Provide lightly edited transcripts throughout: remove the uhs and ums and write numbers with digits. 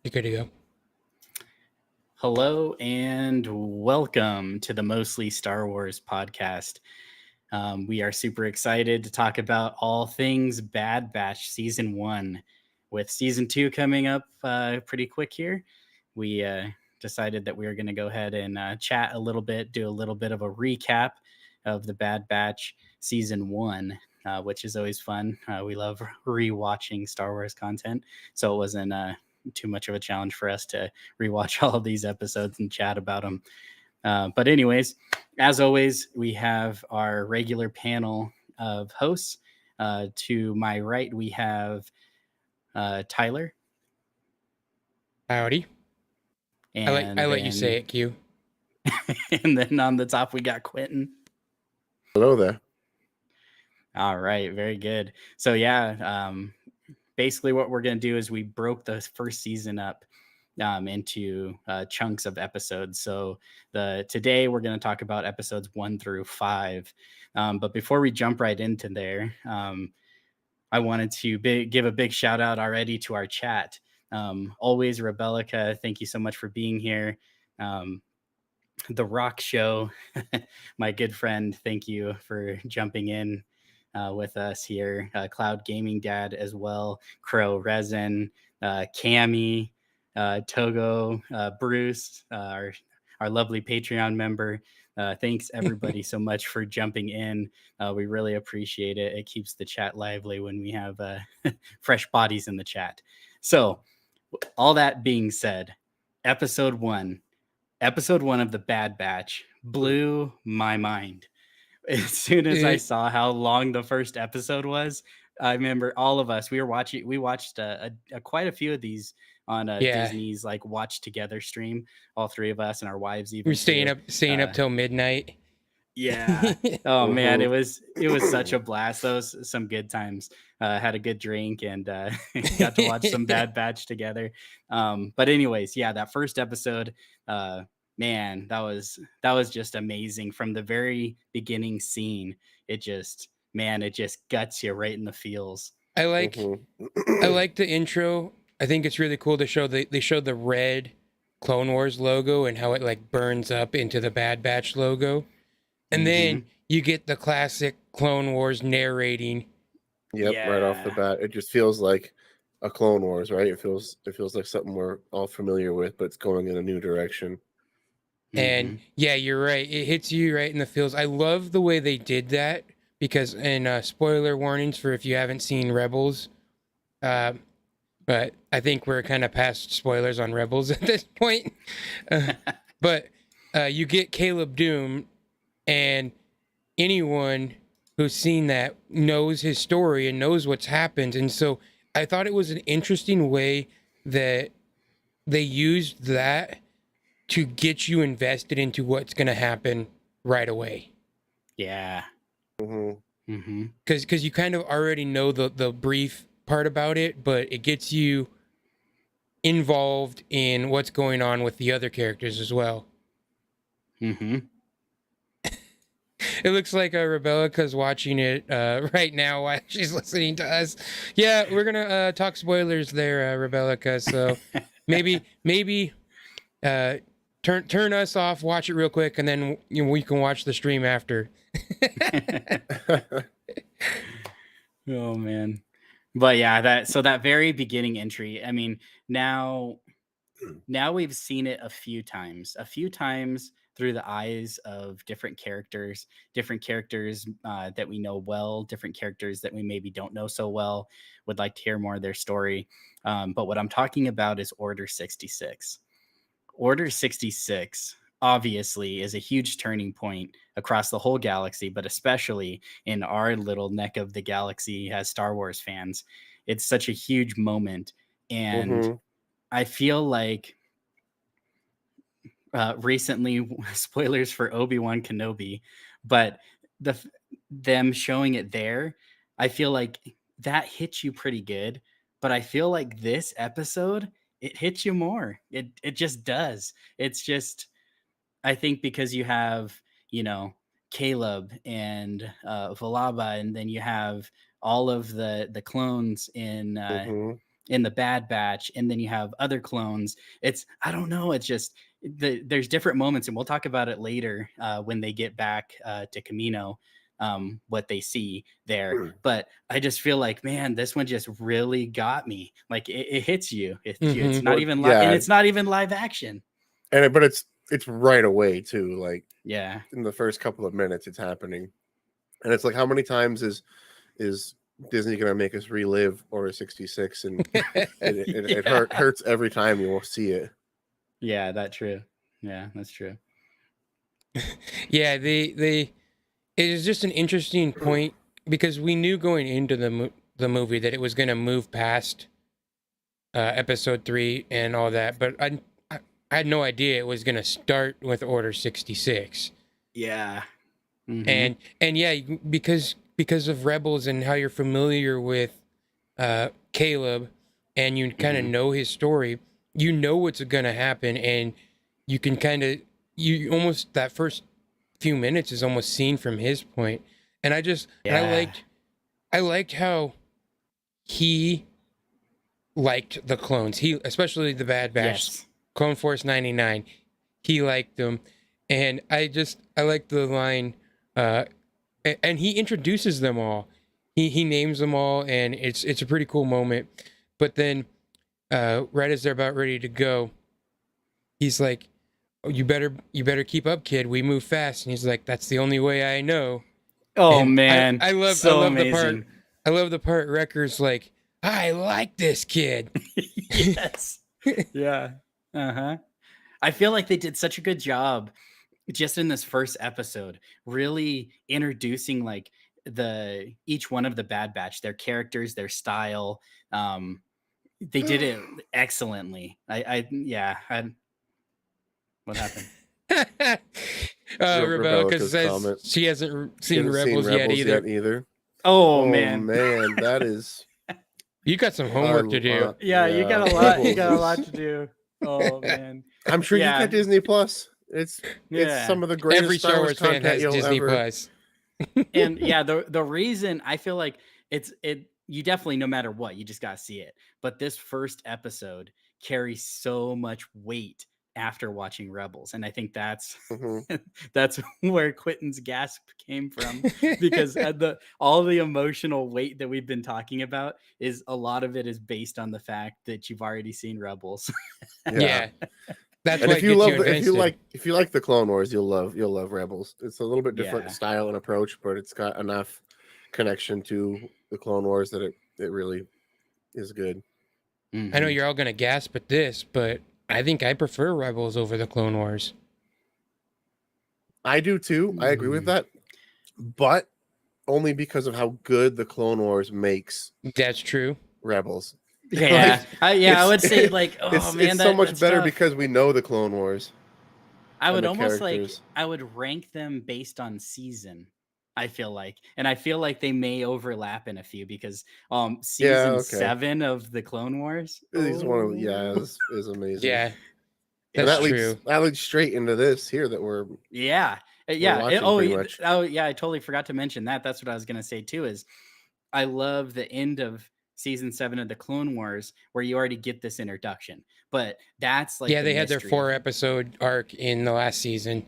You're good to go. Hello and welcome to the Mostly Star Wars podcast. We are super excited to talk about all things Bad Batch Season 1. With Season 2 coming up pretty quick here, we decided that we were going to go ahead and chat a little bit, do a little bit of a recap of the Bad Batch Season 1, which is always fun. We love rewatching Star Wars content, so it wasn't too much of a challenge for us to rewatch all of these episodes and chat about them. But anyways, as always, we have our regular panel of hosts. To my right, we have Tyler. Howdy. And I let you say it, Q. And then on the top, we got Quinton. Hello there. All right, very good. So yeah, basically what we're going to do is we broke the first season up into chunks of episodes. So today we're going to talk about episodes 1 through 5. But before we jump right into there, I wanted to give a big shout out already to our chat. Always Rebellica, thank you so much for being here. The Rock Show, my good friend, thank you for jumping in with us here. Cloud Gaming Dad as well. Crow Resin, Cammy, Togo, Bruce, our lovely Patreon member. Thanks everybody so much for jumping in. We really appreciate it. It keeps the chat lively when we have fresh bodies in the chat. So all that being said, episode 1 of the Bad Batch blew my mind. As soon as I saw how long the first episode was, I remember all of us, we watched quite a few of these on Disney's like watch together stream, all three of us and our wives even. We're staying up till midnight. Yeah. Oh man, it was such a blast. Those some good times. Had a good drink and got to watch some Bad Batch together. But anyways, yeah, that first episode, man, that was just amazing. From the very beginning scene, it just guts you right in the feels. I like the intro. I think it's really cool to show they showed the red Clone Wars logo and how it like burns up into the Bad Batch logo. And then you get the classic Clone Wars narrating. Yep, yeah. Right off the bat. It just feels like a Clone Wars, right? It feels like something we're all familiar with, but it's going in a new direction. And yeah, you're right. It hits you right in the feels. I love the way they did that because, and spoiler warnings for if you haven't seen Rebels, but I think we're kind of past spoilers on Rebels at this point. But you get Caleb Doom, and anyone who's seen that knows his story and knows what's happened. And so I thought it was an interesting way that they used that to get you invested into what's going to happen right away. Yeah. Because you kind of already know the brief part about it, but it gets you involved in what's going on with the other characters as well. It looks like Rebellica's watching it right now while she's listening to us. Yeah, we're going to talk spoilers there, Rebellica. So maybe turn us off, watch it real quick, and then we can watch the stream after. Oh man. But yeah, that very beginning entry, I mean, now we've seen it a few times through the eyes of different characters that we know well, different characters that we maybe don't know so well, would like to hear more of their story. But what I'm talking about is Order 66. Order 66 obviously is a huge turning point across the whole galaxy, but especially in our little neck of the galaxy as Star Wars fans. It's such a huge moment. And I feel like recently, spoilers for Obi-Wan Kenobi, but them showing it there, I feel like that hits you pretty good. But I feel like this episode, it hits you more. It just does. It's just, I think because you have, Caleb and Valaba, and then you have all of the clones in in the Bad Batch, and then you have other clones. I don't know. It's just there's different moments, and we'll talk about it later when they get back to Camino, what they see there. But I just feel like, man, this one just really got me. Like it hits you. It's not even live, and it's not even live action. But it's right away too. Like yeah, in the first couple of minutes, it's happening, and it's like, how many times is Disney gonna make us relive Order 66? And it hurts every time you will see it. Yeah, that's true. Yeah, that's true. Yeah, it is just an interesting point because we knew going into the movie that it was going to move past episode 3 and all that, but I had no idea it was going to start with Order 66. Yeah. Mm-hmm. And yeah, because of Rebels and how you're familiar with Caleb, and you kind of know his story, you know what's going to happen, and you can you almost, that first few minutes is almost seen from his point. And I liked how he liked the clones. He, especially the Bad Batch, yes. Clone Force 99, he liked them. And I like the line, and he introduces them all. He names them all, and it's a pretty cool moment. But then, right as they're about ready to go, he's like, "Oh, you better keep up, kid. We move fast." And he's like, "That's the only way I know." Oh, and man, I love amazing. the part. I love the part Wrecker's like, "I like this kid." Yes. Yeah. I feel like they did such a good job just in this first episode, really introducing like each one of the Bad Batch, their characters, their style. They did it excellently. What happened? Rebecca says she hasn't seen Rebels yet either. Oh man, that is. You got some homework to do. Yeah, you got a lot. You got a lot to do. Oh man, I'm sure you got Disney Plus. It's some of the greatest every Star Wars fan has Disney Plus. And yeah, the reason I feel like you definitely, no matter what, you just gotta see it. But this first episode carries so much weight after watching Rebels, and I think that's that's where Quinton's gasp came from, because all the emotional weight that we've been talking about is a lot of it is based on the fact that you've already seen Rebels. Yeah. That's and if you like the Clone Wars, you'll love Rebels. It's a little bit different style and approach, but it's got enough connection to the Clone Wars that it really is good. I know you're all gonna gasp at this, but I think I prefer Rebels over the Clone Wars. I do too. I agree with that, but only because of how good the Clone Wars makes. That's true. Rebels. Yeah, I would say like, it's so much better because we know the Clone Wars. I would almost I would rank them based on season. I feel like, and I feel like they may overlap in a few because season 7 of the Clone Wars is is amazing. Yeah, that's true. That leads straight into this here that we're I totally forgot to mention that. That's what I was gonna say too. Is I love the end of season 7 of the Clone Wars where you already get this introduction, but that's like they had their 4-episode arc in the last season.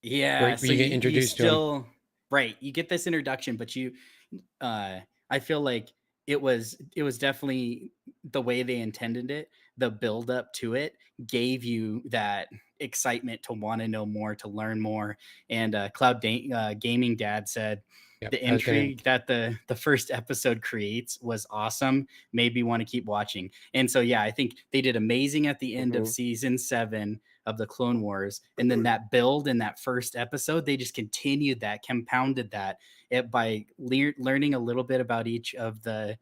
Yeah, so you get introduced to them. Right, you get this introduction, but I feel like it was definitely the way they intended it. The build up to it gave you that excitement to want to know more, to learn more. And Cloud Gaming Dad said the intrigue that the first episode creates was awesome. Made me want to keep watching. And so I think they did amazing at the end of season 7 of the Clone Wars, and then that build in that first episode, they just continued that, compounded that by learning a little bit about each of the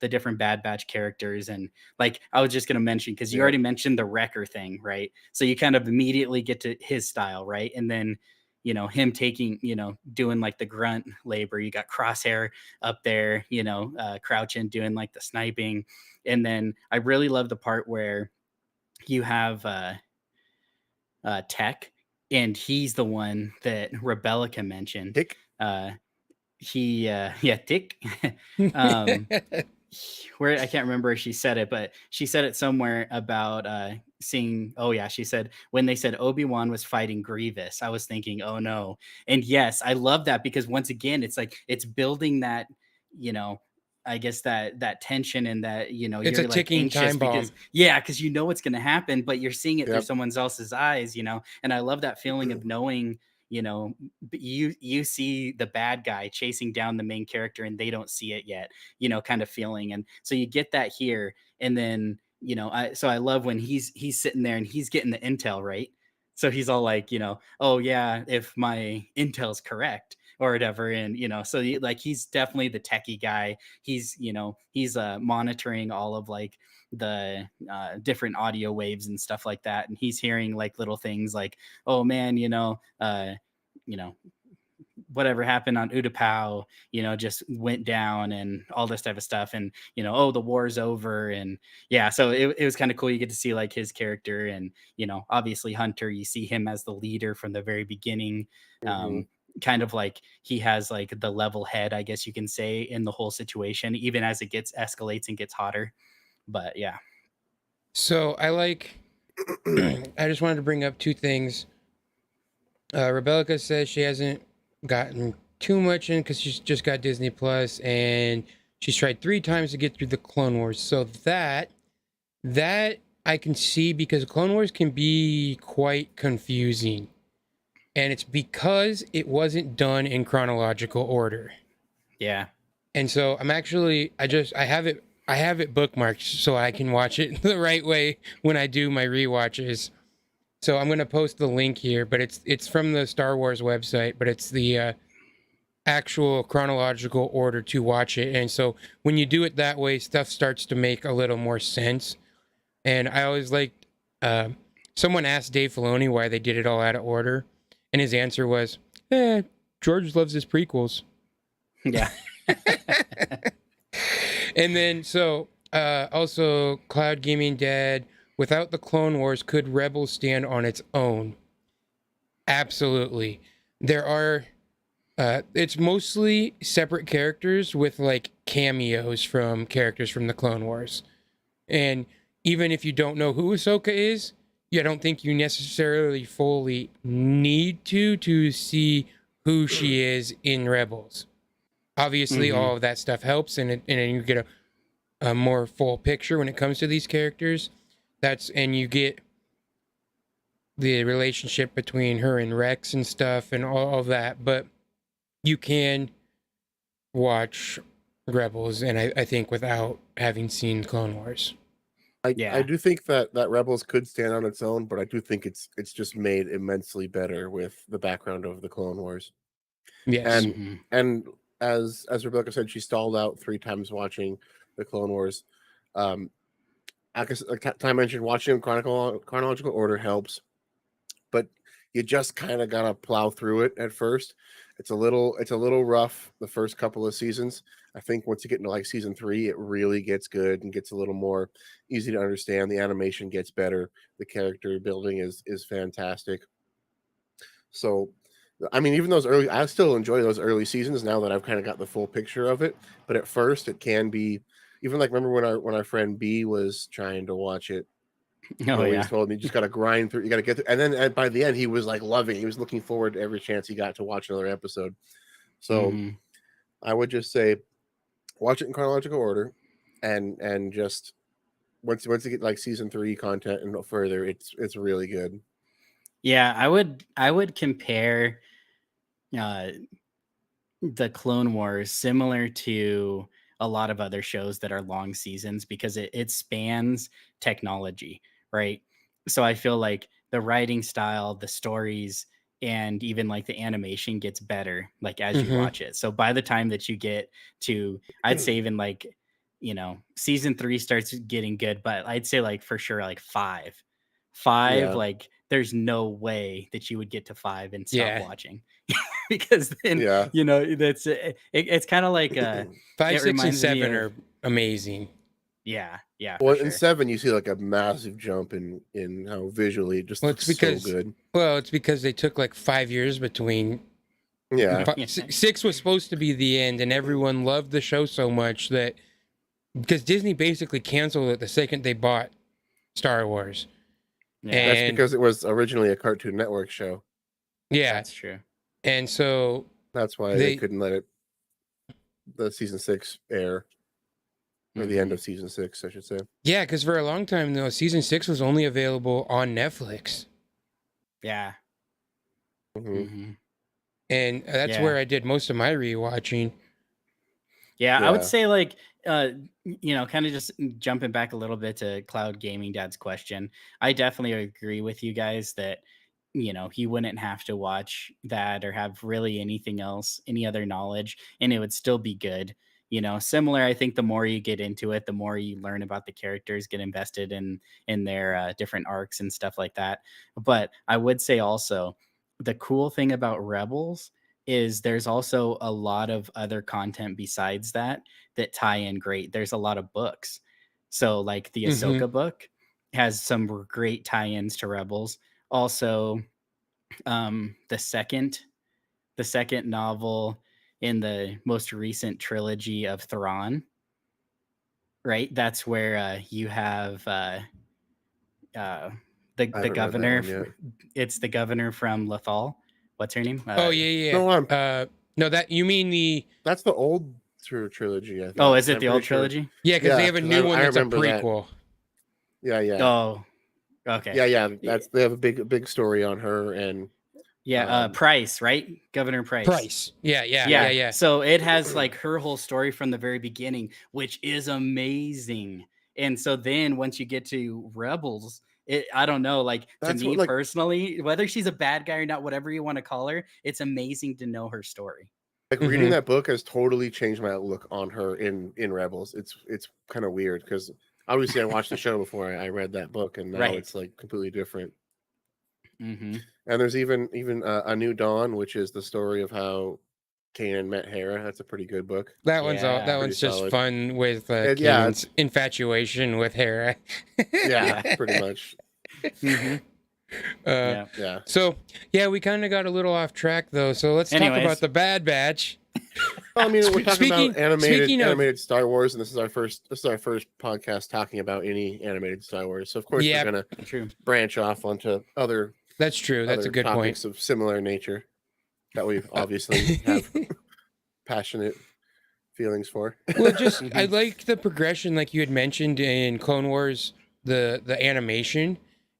different Bad Batch characters. And like I was just going to mention, because you already mentioned the Wrecker thing, right? So you kind of immediately get to his style, right? And then him taking, doing like the grunt labor. You got Crosshair up there, crouching, doing like the sniping. And then I really love the part where you have Tech, and he's the one that Rebellica mentioned. Tick. Tick. where I can't remember if she said it, but she said it somewhere about seeing. Oh yeah, she said when they said Obi-Wan was fighting Grievous, I was thinking, oh no. And yes, I love that because once again, it's like it's building that, you know, I guess that tension and that, you know, It's a you're like ticking anxious time bomb. because yeah, because you know what's gonna happen, but you're seeing it through Yep. someone else's eyes, you know. And I love that feeling of knowing, you know, you see the bad guy chasing down the main character and they don't see it yet, you know, kind of feeling. And so you get that here. And then, you know, I love when he's sitting there and he's getting the intel, right? So he's all like, you know, oh yeah, if my intel's correct or whatever. And, you know, so like he's definitely the techie guy. He's, you know, he's monitoring all of like the different audio waves and stuff like that. And he's hearing like little things like, oh man, you know, whatever happened on Utapau, you know, just went down and all this type of stuff. And, you know, oh, the war's over. And yeah, so it was kind of cool. You get to see like his character and, you know, obviously Hunter, you see him as the leader from the very beginning. Mhm. Kind of like he has like the level head, I guess you can say, in the whole situation, even as it gets escalates and gets hotter. But yeah. So I like. I just wanted to bring up two things. Rebecca says she hasn't gotten too much in because she's just got Disney Plus, and she's tried 3 times to get through the Clone Wars. So that I can see because Clone Wars can be quite confusing, and it's because it wasn't done in chronological order. Yeah. And so I have it bookmarked so I can watch it the right way when I do my rewatches. So I'm gonna post the link here, but it's from the Star Wars website, but it's the actual chronological order to watch it. And so when you do it that way, stuff starts to make a little more sense. And I always liked someone asked Dave Filoni why they did it all out of order, and his answer was, George loves his prequels. Yeah. And then so also Cloud Gaming Dad, without the Clone Wars, could Rebels stand on its own? Absolutely. There are it's mostly separate characters with like cameos from characters from the Clone Wars. And even if you don't know who Ahsoka is, I don't think you necessarily fully need to see who she is in Rebels. Obviously, all of that stuff helps, and you get a more full picture when it comes to these characters. And you get the relationship between her and Rex and stuff and all of that. But you can watch Rebels, and I think without having seen Clone Wars. I do think that Rebels could stand on its own, but I do think it's just made immensely better with the background of the Clone Wars. Yes. And as Rebecca said, she stalled out 3 times watching the Clone Wars. I guess, like Ty mentioned, watching in chronological order helps, but you just kind of gotta plow through it at first. It's a little rough the first couple of seasons. I think once you get into like season 3, it really gets good and gets a little more easy to understand. The animation gets better. The character building is fantastic. So, I mean, even I still enjoy those early seasons now that I've kind of got the full picture of it. But at first, it can be even like remember when our friend B was trying to watch it. Oh He yeah. told me you just got to grind through. You got to get through, and then by the end, he was like loving. He was looking forward to every chance he got to watch another episode. So I would just say, watch it in chronological order, and just once you get like season 3 content and no further, it's really good. Yeah, I would compare the Clone Wars similar to a lot of other shows that are long seasons because it spans technology, right? So I feel like the writing style, the stories, and even like the animation gets better like as you Mm-hmm. watch it. So by the time that you get to, I'd say even like, you know, season 3 starts getting good, but I'd say like for sure like 5, Yeah, like there's no way that you would get to 5 and stop Yeah. watching. Because then yeah. you know it's kind of like 5, it 6, and reminds me 7 of are amazing. yeah for Well, in sure 7, you see like a massive jump in how visually it just Well, looks so good. it's because they took like 5 years between. Yeah, 6 was supposed to be the end, and everyone loved the show so much that because Disney basically canceled it the second they bought Star Wars. Yeah, That's And because it was originally a Cartoon Network show. yeah, that's true. and so That's why they couldn't let the season 6 air, or the end of season 6, I should say. yeah, because for a long time though, season 6 was only available on Netflix, Yeah. Mhm. and that's Yeah. where I did most of my rewatching. Yeah, I would Yeah. say like kind of just jumping back a little bit to Cloud Gaming Dad's question. I definitely agree with you guys that he wouldn't have to watch that or have really anything else, any other knowledge, and it would still be good. Similar. I think the more you get into it, the more you learn about the characters, get invested in their different arcs and stuff like that. But I would say also the cool thing about Rebels is there's also a lot of other content besides that tie in great. There's a lot of books. So like the Mm-hmm. Ahsoka book has some great tie-ins to Rebels. Also, the second novel in the most recent trilogy of Thrawn, right? That's where you have the I haven't read that governor. one yet. It's the governor from Lothal. What's her name? Oh yeah. No, No, that you mean that's the old trilogy, I think. Oh, is it I'm the pretty old sure. trilogy? yeah, because they Yeah, have a 'cause new one I that's a remember that. prequel. Yeah. Oh, okay. Yeah. They have a big story on her, and Yeah, Price, right? Governor Price. Price. Yeah. So it has like her whole story from the very beginning, which is amazing. And so then once you get to Rebels, I don't know, like That's to me what, like, personally, whether she's a bad guy or not, whatever you want to call her, it's amazing to know her story. like Mhm. reading that book has totally changed my outlook on her in Rebels. It's kind of weird because obviously I watched the show before I read that book, and now Right. it's like completely different. Mm-hmm. And there's even A New Dawn, which is the story of how Kanan met Hera. That's a pretty good book. That one's Yeah. that one's just solid. fun with Yeah, Kanan's infatuation with Hera. Yeah, pretty much. Mm-hmm. Yeah. Yeah. So yeah, we kind of got a little off track though. So let's talk Anyways. about the Bad Batch. Well, I mean, we're talking Speaking- about animated of- Star Wars, and this is our first podcast talking about any animated Star Wars. So of course Yep. we're gonna True. branch off onto other That's true. That's a good point. topics of similar nature that we obviously have passionate feelings for. Well, just I like the progression, like you had mentioned in Clone Wars, the animation,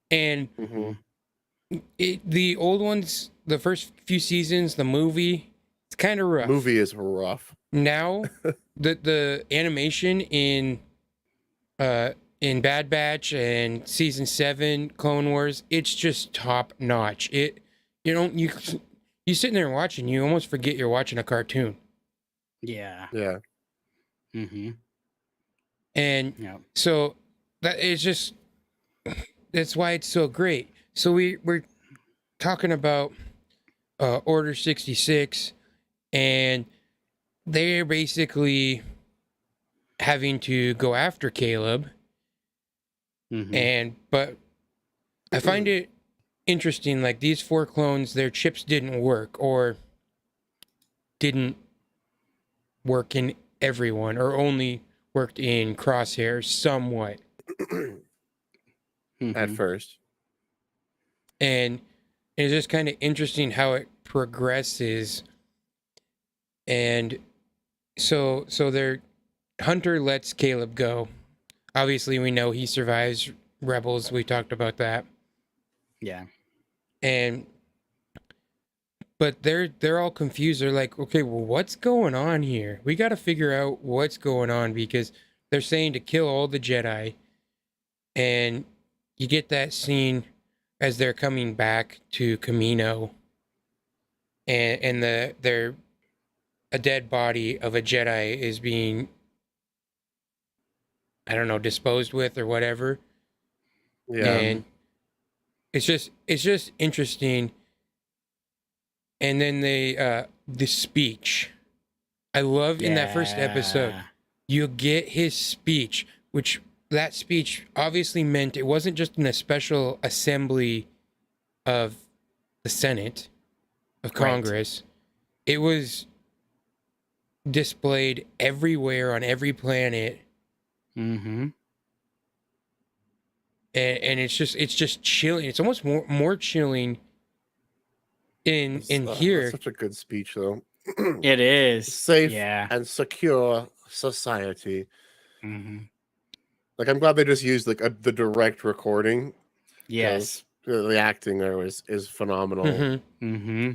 and Mhm. the old ones, the first few seasons, the movie, it's kind of rough. Movie is rough. Now, the animation in Bad Batch and season 7 Clone Wars, it's just top notch. You sitting there watching, you almost forget you're watching a cartoon. Yeah. Yeah. Mm-hmm. And Yeah. so that is just that's why it's so great. So we're talking about Order 66, and they're basically having to go after Caleb. Mm-hmm. But I find it interesting, like these 4 clones, their chips didn't work or didn't work in everyone, or only worked in Crosshair somewhat. At first. And it's just kind of interesting how it progresses. And so their Hunter lets Caleb go. Obviously, we know he survives Rebels. We talked about that. Yeah. But they're all confused. They're like, okay, well, what's going on here? We got to figure out what's going on, because they're saying to kill all the Jedi. And you get that scene as they're coming back to Camino, and a dead body of a Jedi is being, I don't know, disposed with or whatever. Yeah. And it's just interesting. And then the speech. I love in that first episode, Yeah. you get his speech, which that speech obviously meant it wasn't just in a special assembly of the Senate of Congress. Right. It was displayed everywhere on every planet Mm-hmm. And it's just chilling. It's almost more chilling in That's here. such a good speech, though. It is. Safe Yeah. and secure society. Mm-hmm. Like, I'm glad they just used like the direct recording. Yes. The acting there is phenomenal. Mm-hmm. Mm-hmm.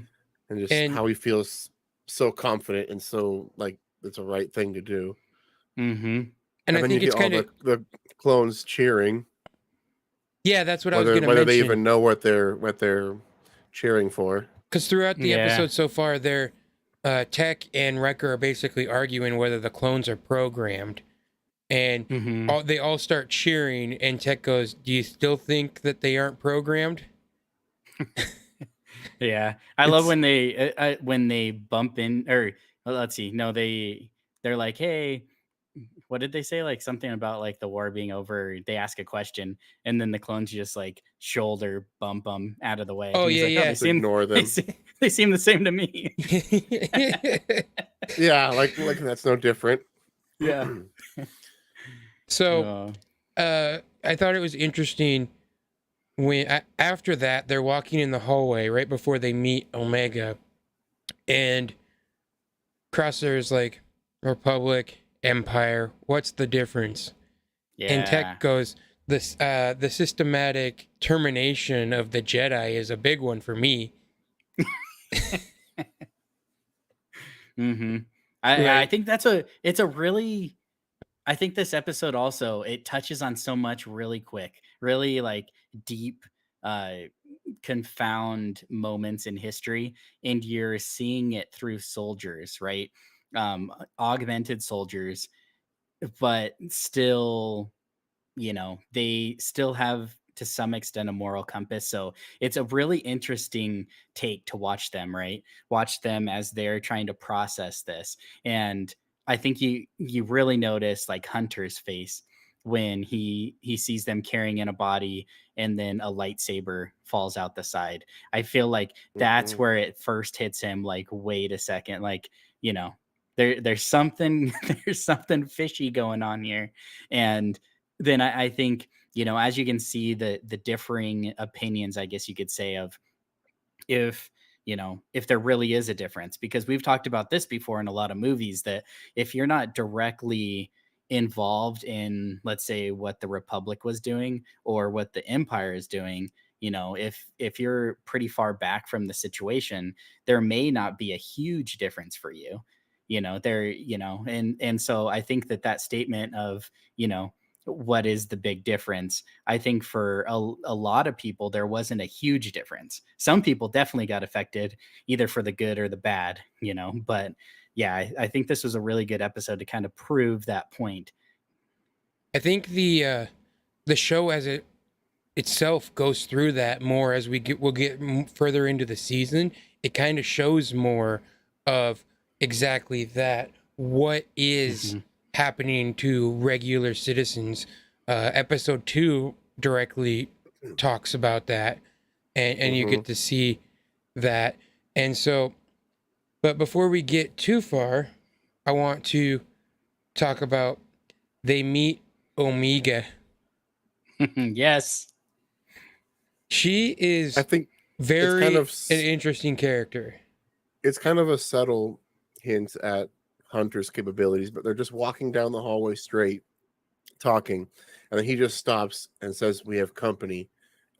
And just And how he feels so confident and so like it's a right thing to do. Mm-hmm. And I then think you it's get all kind of the clones cheering, yeah, that's what I was whether gonna they mention. even know what they're cheering for. Because throughout the Yeah. episode so far, they're Tech and Wrecker are basically arguing whether the clones are programmed, and Mm-hmm. they all start cheering. And Tech goes, "Do you still think that they aren't programmed?" Yeah, I love It's- when they bump in, or well, let's see, no, they're like, hey, what did they say? Like something about like the war being over. They ask a question, and then the clones just like shoulder bump them out of the way. Oh, And he's yeah, like, oh, yeah. they Just seem ignore they them. they seem the same to me. Yeah, like that's no different. Yeah. So, I thought it was interesting when after that they're walking in the hallway right before they meet Omega, and Crosshair's like, Republic, Empire, what's the difference? Yeah. And Tech goes, the systematic termination of the Jedi is a big one for me. Mm-hmm. I Right. think it's a really, I think this episode also, it touches on so much really quick, really like deep, confound moments in history, and you're seeing it through soldiers, right? Augmented soldiers, but still, they still have to some extent a moral compass. So it's a really interesting take to watch them, right? Watch them as they're trying to process this. And I think you really notice like Hunter's face when he sees them carrying in a body and then a lightsaber falls out the side. I feel like that's Mhm. where it first hits him, like, wait a second, like, there's something there's something fishy going on here. And then I think, as you can see, the differing opinions, I guess you could say, of if if there really is a difference, because we've talked about this before in a lot of movies, that if you're not directly involved in, let's say, what the Republic was doing or what the Empire is doing, if you're pretty far back from the situation, there may not be a huge difference for you. And so I think that statement of, what is the big difference? I think for a lot of people, there wasn't a huge difference. Some people definitely got affected, either for the good or the bad, but yeah, I think this was a really good episode to kind of prove that point. I think the show as it itself goes through that more as we'll get further into the season. It kind of shows more of exactly that. What is Mm-hmm. happening to regular citizens? Episode 2 directly talks about that, and you get to see that. And so, but before we get too far, I want to talk about they meet Omega. Yes. She is I think very kind of an interesting character. it's kind of a subtle hint at Hunter's capabilities, but they're just walking down the hallway straight, talking, and then he just stops and says, "We have company,"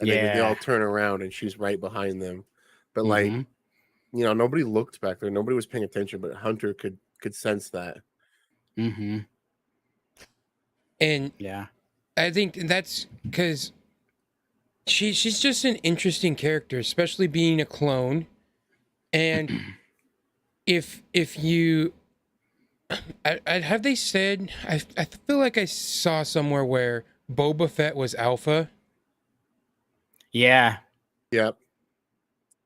and they all Yeah. turn around, and she's right behind them. But Mhm. nobody looked back there, nobody was paying attention, but Hunter could sense that. Mhm. And Yeah. I think that's because she's just an interesting character, especially being a clone. And if you I have they said I feel like I saw somewhere where Boba Fett was Alpha. Yeah. Yep.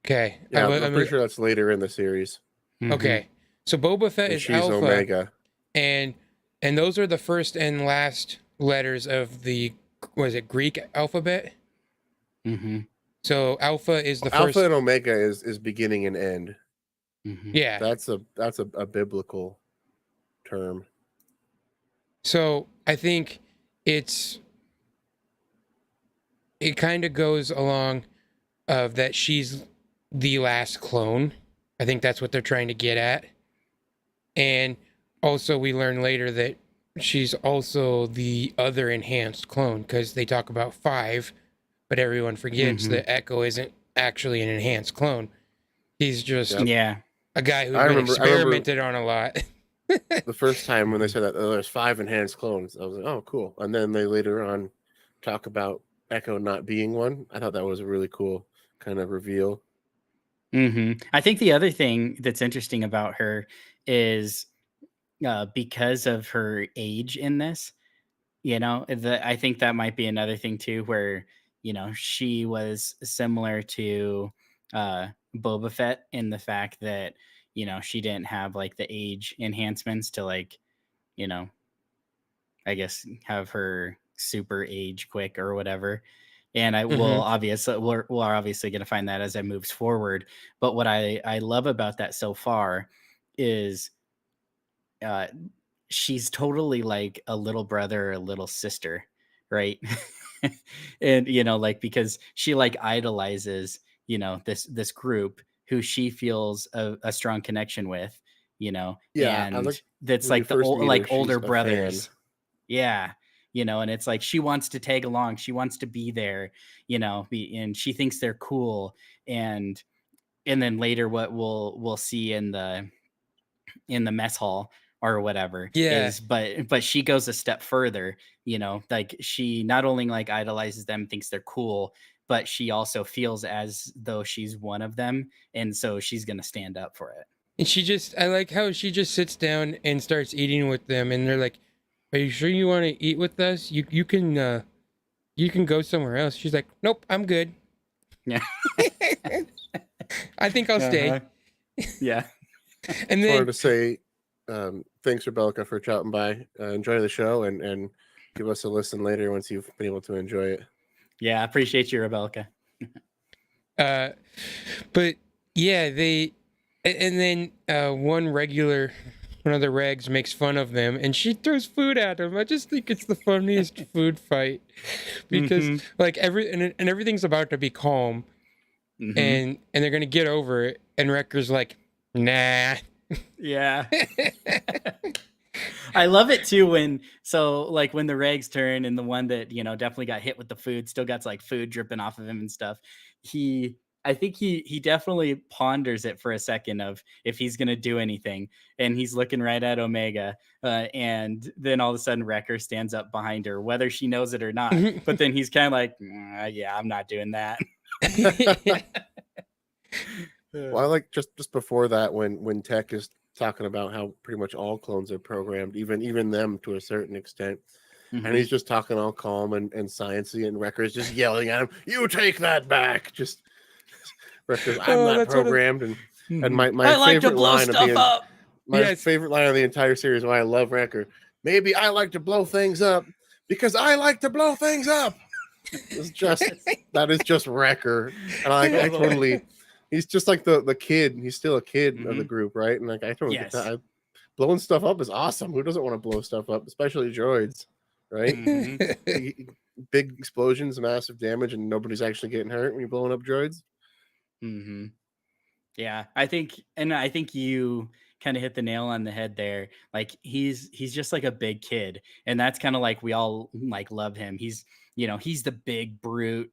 Okay. Yeah, I'm pretty sure that's later in the series. Mhm. Okay. So Boba Fett And is she's Alpha, Omega. and those are the first and last letters of the was it Greek alphabet? Mhm. So Alpha is the Alpha first. and Omega is beginning and end. Mhm. Yeah. That's a biblical term. So I think it's it kind of goes along of that she's the last clone. I think that's what they're trying to get at. And also we learn later that she's also the other enhanced clone because they talk about 5, but everyone forgets that Echo isn't actually an enhanced clone. He's just Yeah. a guy who's I been remember- experimented on a lot. The first time when they said that there's 5 enhanced clones, I was like, oh, cool. And then they later on talk about Echo not being one. I thought that was a really cool kind of reveal. I think the other thing that's interesting about her is because of her age in this, I think that might be another thing too, where, she was similar to Boba Fett in the fact that, she didn't have like the age enhancements to like, you know, I guess have her super age quick or whatever. And I will obviously we're obviously going to find that as it moves forward. But what I love about that so far is uh she's totally like a little brother or a little sister, right? And like because she like idolizes, this group who she feels a strong connection with, Yeah, I and like that's when you like the first meet her, like she's older a fan. brothers. Yeah. And it's like she wants to tag along. She wants to be there, and she thinks they're cool. And then later what we'll see in the mess hall or whatever Yeah. is but she goes a step further, like she not only like idolizes them, thinks they're cool, but she also feels as though she's one of them, and so she's going to stand up for it. And I like how she just sits down and starts eating with them, and they're like, "Are you sure you want to eat with us? You can go somewhere else." She's like, "Nope, I'm good. Yeah. I think I'll stay." Yeah. And Just wanted then to say thanks, Rebecca, for chatting by. Enjoy the show and give us a listen later once you've been able to enjoy it. Yeah, I appreciate you, Rebecca. but yeah, and then one of the regs makes fun of them, and she throws food at them. I just think it's the funniest food fight because like everything's about to be calm, and they're gonna get over it, and Wrecker's like, nah. Yeah. I love it too when the regs turn and the one that, definitely got hit with the food, still got like food dripping off of him and stuff. I think he definitely ponders it for a second of if he's going to do anything, and he's looking right at Omega. And then all of a sudden Wrecker stands up behind her, whether she knows it or not. But then he's kind of like, yeah, I'm not doing that. Well, I like just before that when Tech is talking about how pretty much all clones are programmed, even them to a certain extent. And he's just talking all calm and sciencey, and Wrecker's just yelling at him, "You take that back!" Just Wrecker's, "I'm not programmed." And my I like favorite to blow line stuff up. My favorite line of the entire series, why I love Wrecker. Maybe I like to blow things up because I like to blow things up. It's just that is just Wrecker, and I totally. He's just like the kid. He's still a kid of the group, right? And like I totally get that. Blowing stuff up is awesome. Who doesn't want to blow stuff up, especially droids, right? Big explosions, massive damage, and nobody's actually getting hurt when you're blowing up droids. Yeah, I think you kind of hit the nail on the head there. Like he's just like a big kid, and that's kind of like we all like love him. He's he's the big brute,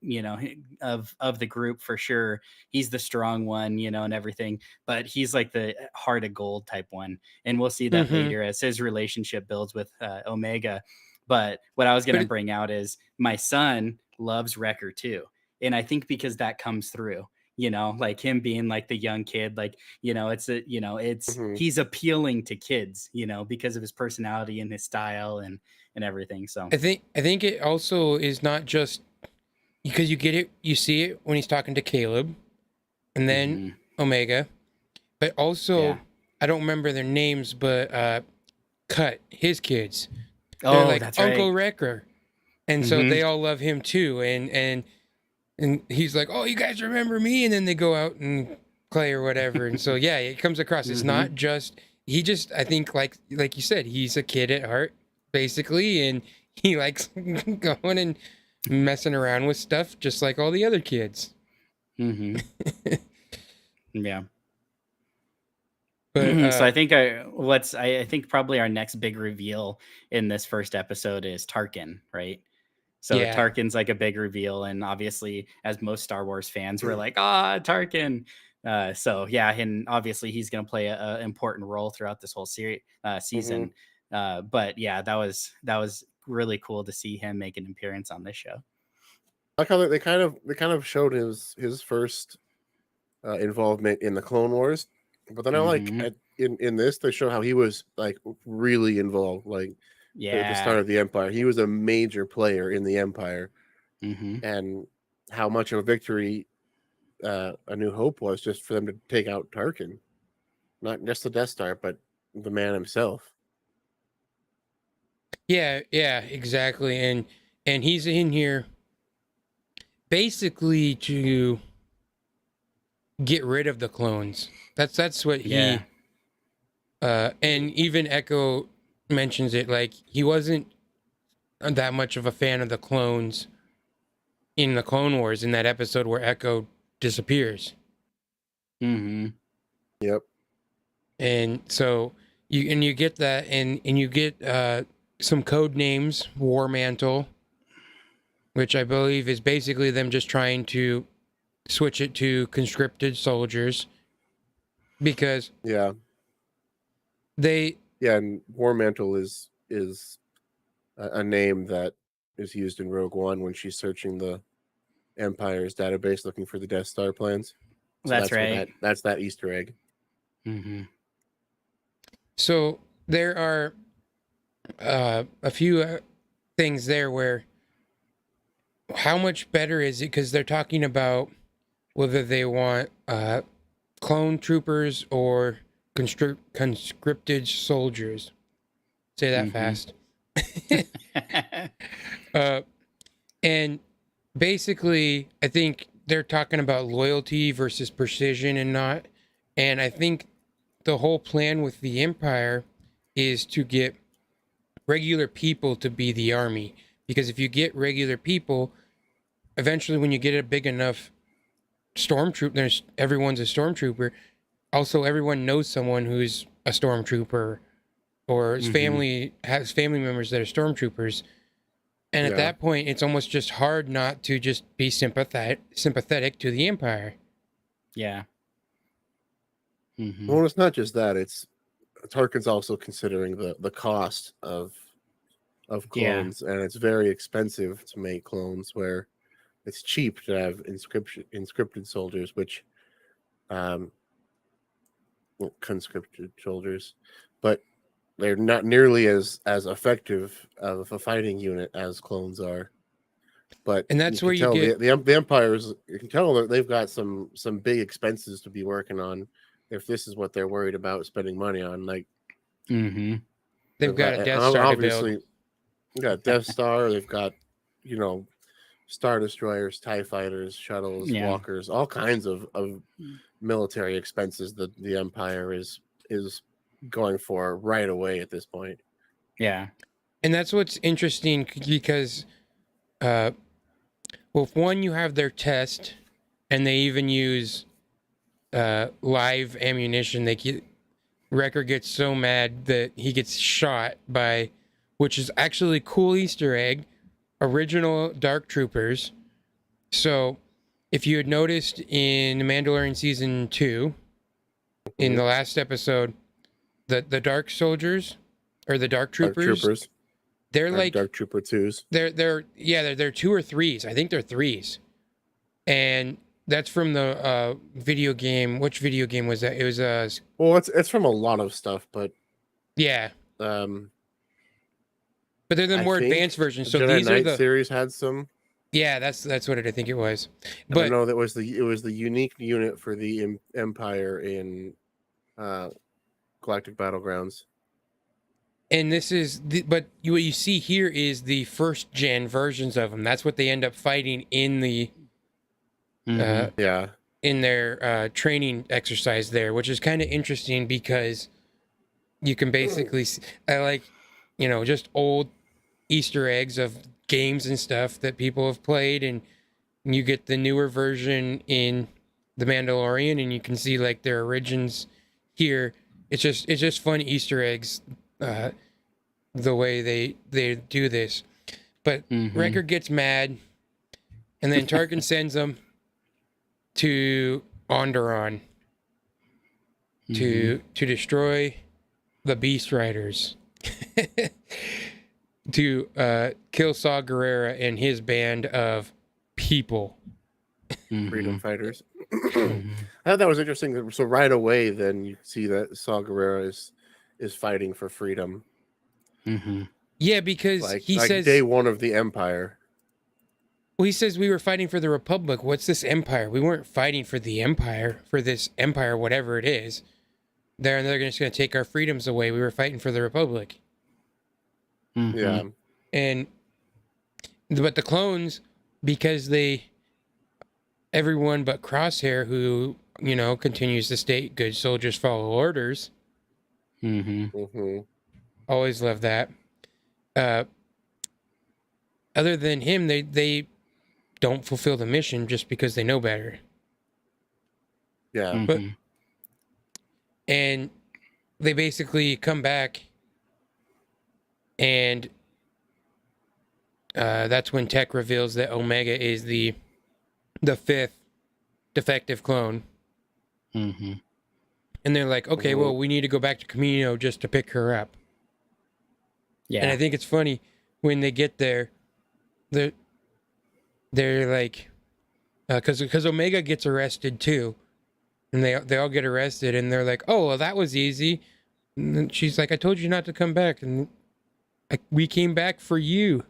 of the group for sure. He's the strong one, and everything, but he's like the heart of gold type one. And we'll see that later as his relationship builds with Omega. But what I was going to bring out is my son loves Wrecker too. And I think because that comes through, like him being like the young kid, like, he's appealing to kids, because of his personality and his style and everything. So I think it also is not just because you see it when he's talking to Caleb and then Omega, but also I don't remember their names, but Cut, his kids. They're like that's Uncle right. Wrecker. And so they all love him too. And he's like, "Oh, you guys remember me?" And then they go out and play or whatever. And so yeah, it comes across. It's not just I think like you said, he's a kid at heart, basically, and he likes going and messing around with stuff just like all the other kids. Mm-hmm. Yeah. But So I think I think probably our next big reveal in this first episode is Tarkin, right? So yeah, Tarkin's like a big reveal, and obviously, as most Star Wars fans, we're like, Tarkin. So yeah, and obviously he's going to play a important role throughout this whole series season. But yeah, that was really cool to see him make an appearance on this show. I like how they kind of showed his first involvement in the Clone Wars, but then I like Mhm. in this they show how he was like really involved, like at the start Yeah. of the Empire. He was a major player in the Empire, Hmm. and how much of a victory A New Hope was just for them to take out Tarkin, not just the Death Star, but the man himself. yeah, exactly. And he's in here basically to get rid of the clones. That's what Yeah. he and even Echo mentions it, like he wasn't that much of a fan of the clones in the Clone Wars in that episode where Echo disappears. Hmm. Yep. And so you get that, and you get some code names, War Mantle, which I believe is basically them just trying to switch it to conscripted soldiers because Yeah. they Yeah, and War Mantle is a name that is used in Rogue One when she's searching the Empire's database looking for the Death Star plans. So That's that's where right. that's that Easter egg. Hmm. so there are a few things there where how much better is it because they're talking about whether they want clone troopers or conscripted soldiers. Say that fast. And basically, I think they're talking about loyalty versus precision and not. And I think the whole plan with the Empire is to get regular people to be the army. Because if you get regular people, eventually when you get a big enough stormtrooper, everyone's a stormtrooper. Also, everyone knows someone who's a stormtrooper or his family has family members that are stormtroopers. And at Yeah. that point, it's almost just hard not to just be sympathetic to the Empire. Yeah. Hmm. Well, it's not just that. It's Tarkin's also considering the cost of Yeah. clones, and it's very expensive to make clones. Where it's cheap to have inscripted soldiers, which conscripted soldiers, but they're not nearly as effective of a fighting unit as clones are. But And you that's can where you tell get the Empires. You can tell that they've got some big expenses to be working on if this is what they're worried about spending money on. Like Hmm. they've got a Death Star to build. obviously you got Death Star. They've got Star Destroyers, TIE Fighters, shuttles, Yeah. walkers, all kinds of military expenses that the Empire is going for right away at this point. Yeah. And that's what's interesting because, well, if one, you have their test, and they even use live ammunition. Wrecker gets so mad that he gets shot by, which is actually a cool Easter egg, original Dark Troopers. So, if you had noticed in The Mandalorian season 2, in the last episode, the Dark Soldiers or the Dark Troopers, they're like Dark Trooper 2s. they're 2 or 3s. I think they're 3s, and that's from the video game. Which video game was that? It was Well, it's from a lot of stuff, but yeah, um, but they're the I more think advanced versions. So Jedi these are Knight the series had some. yeah. That's what I think it was. I But know that was it was the unique unit for the Empire in Galactic Battlegrounds. and this is what you see here is the first gen versions of them. That's what they end up fighting in the Yeah, in their training exercise there, which is kind of interesting because you can basically I like just old Easter eggs of games and stuff that people have played, and you get the newer version in The Mandalorian, and you can see like their origins here. It's just fun Easter eggs, the way they do this. But Wrecker gets mad, and then Tarkin sends him to Onderon to destroy the Beast Riders, to kill Saw Gerrera and his band of people. Freedom fighters. I thought that was interesting. So right away, then you see that Saw Gerrera is fighting for freedom. Yeah, because he says day one of the Empire. Well, he says we were fighting for the Republic. What's this Empire? We weren't fighting for the Empire, for this Empire, whatever it is. They're just going to take our freedoms away. We were fighting for the Republic. Yeah. But the clones, because everyone but Crosshair, who, continues to state good soldiers follow orders. Always love that. Other than him, they don't fulfill the mission just because they know better. Yeah. And they basically come back, and that's when Tech reveals that Omega is the fifth defective clone. And they're like, okay, well, we need to go back to Camino just to pick her up. Yeah. And I think it's funny when they get there, they're like, because Omega gets arrested too, and they all get arrested, and they're like, oh, well, that was easy. And then she's like, I told you not to come back, and we came back for you.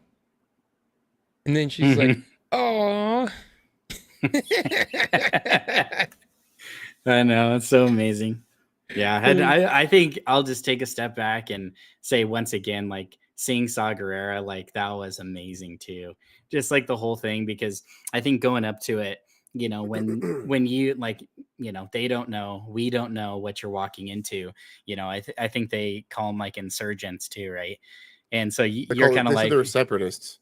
And then she's like, oh. I know, it's so amazing. Yeah, I think I'll just take a step back and say once again, like seeing Saw Gerrera, like that was amazing too. Just like the whole thing, because I think going up to it, when you like, they don't know, we don't know what you're walking into. I think they call them like insurgents too, right? And so you're kind of like they're separatists.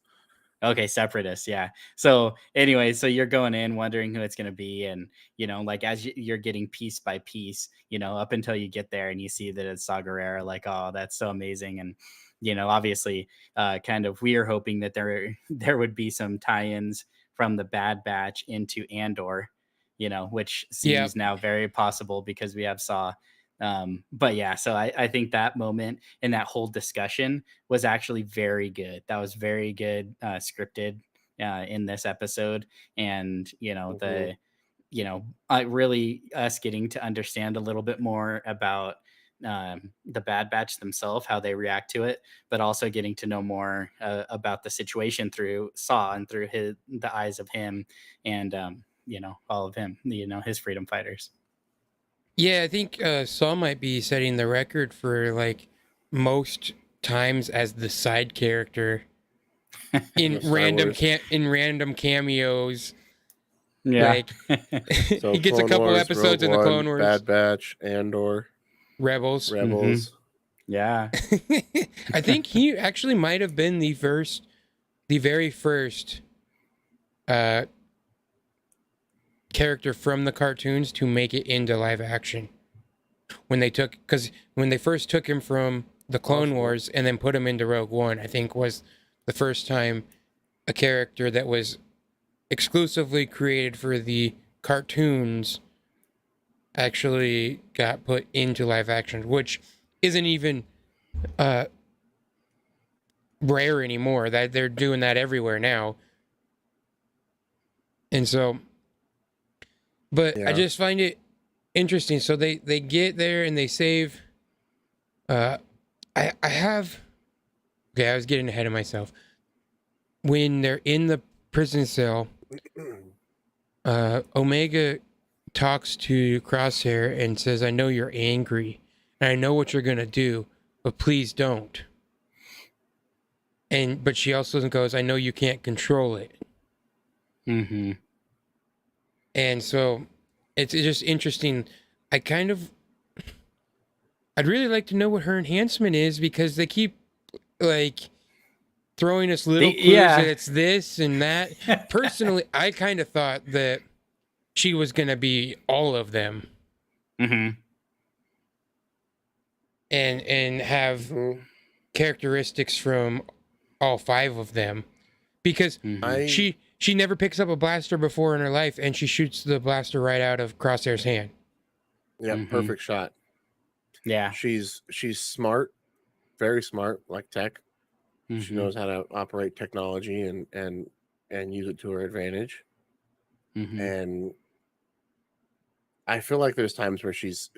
Okay, separatists, yeah. So anyway, so you're going in wondering who it's going to be, and like as you're getting piece by piece, up until you get there and you see that it's Saw Gerrera, like, oh, that's so amazing. And obviously, kind of we are hoping that there would be some tie-ins from the Bad Batch into Andor, which seems now very possible because we have Saw. But yeah, so I think that moment and that whole discussion was actually very good. That was very good scripted in this episode. And really us getting to understand a little bit more about the Bad Batch themselves, how they react to it, but also getting to know more about the situation through Saw and through the eyes of him, and all of him, his freedom fighters. Yeah, I think Saw might be setting the record for like most times as the side character in random cameos. Yeah, like So he gets Clone a couple Wars, episodes in Rogue the One, Clone Wars, Bad Batch, Andor, Rebels. Yeah. I think he actually might have been the very first character from the cartoons to make it into live action. When they first took him from the Clone Wars and then put him into Rogue One, I think was the first time a character that was exclusively created for the cartoons actually got put into live action, which isn't even rare anymore. That they're doing that everywhere now. And so, but I just find it interesting. So they get there and they save. I was getting ahead of myself. When they're in the prison cell, Omega talks to Crosshair and says, I know you're angry and I know what you're going to do, but please don't. But she also goes, I know you can't control it. And so it's just interesting. I'd really like to know what her enhancement is, because they keep like throwing us little clues yeah. that it's this and that. Personally, I kind of thought that she was going to be all of them Mm-hmm. and have Mhm. characteristics from all 5 of them, because Mm-hmm. she never picks up a blaster before in her life, and she shoots the blaster right out of Crosshair's hand. Yeah, Mhm. perfect shot. Yeah. She's smart, very smart, like tech. She Mhm. knows how to operate technology and use it to her advantage. Mhm. And I feel like there's times where she's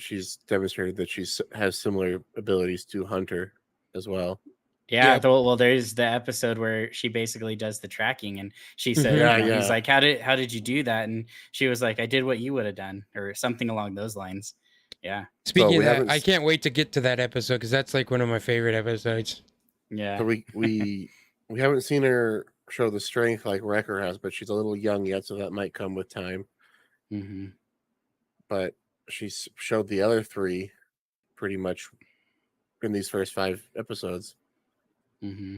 demonstrated that has similar abilities to Hunter as well. Yeah, Yep. well, there's the episode where she basically does the tracking, and she said, Mhm. Yeah, he's yeah. like, how did you do that? And she was like, I did what you would have done, or something along those lines. Yeah, Speaking we of that, haven't I s- can't wait to get to that episode because that's like one of my favorite episodes. yeah. So we haven't seen her show the strength like Wrecker has, but she's a little young yet, so that might come with time. Mm-hmm. But she's showed the other 3 pretty much in these first 5 episodes. Mm-hmm.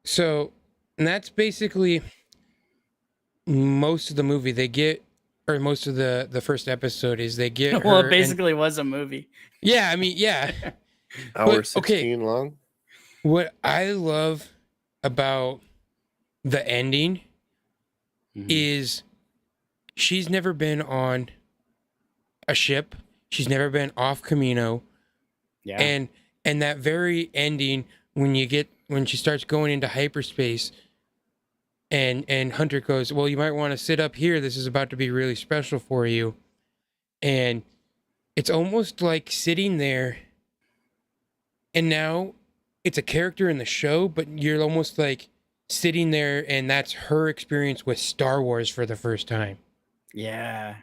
So, and that's basically most of the movie. They get, or most of the first episode is they get Well, her. it basically was a movie. Yeah, I mean, yeah. Hour But, okay. 16 long. What I love about the ending Mhm. is she's never been on a ship. She's never been off Camino. Yeah. And that very ending when she starts going into hyperspace and Hunter goes, well, you might want to sit up here. This is about to be really special for you. And it's almost like sitting there, and now it's a character in the show, but you're almost like sitting there, and that's her experience with Star Wars for the first time. Yeah.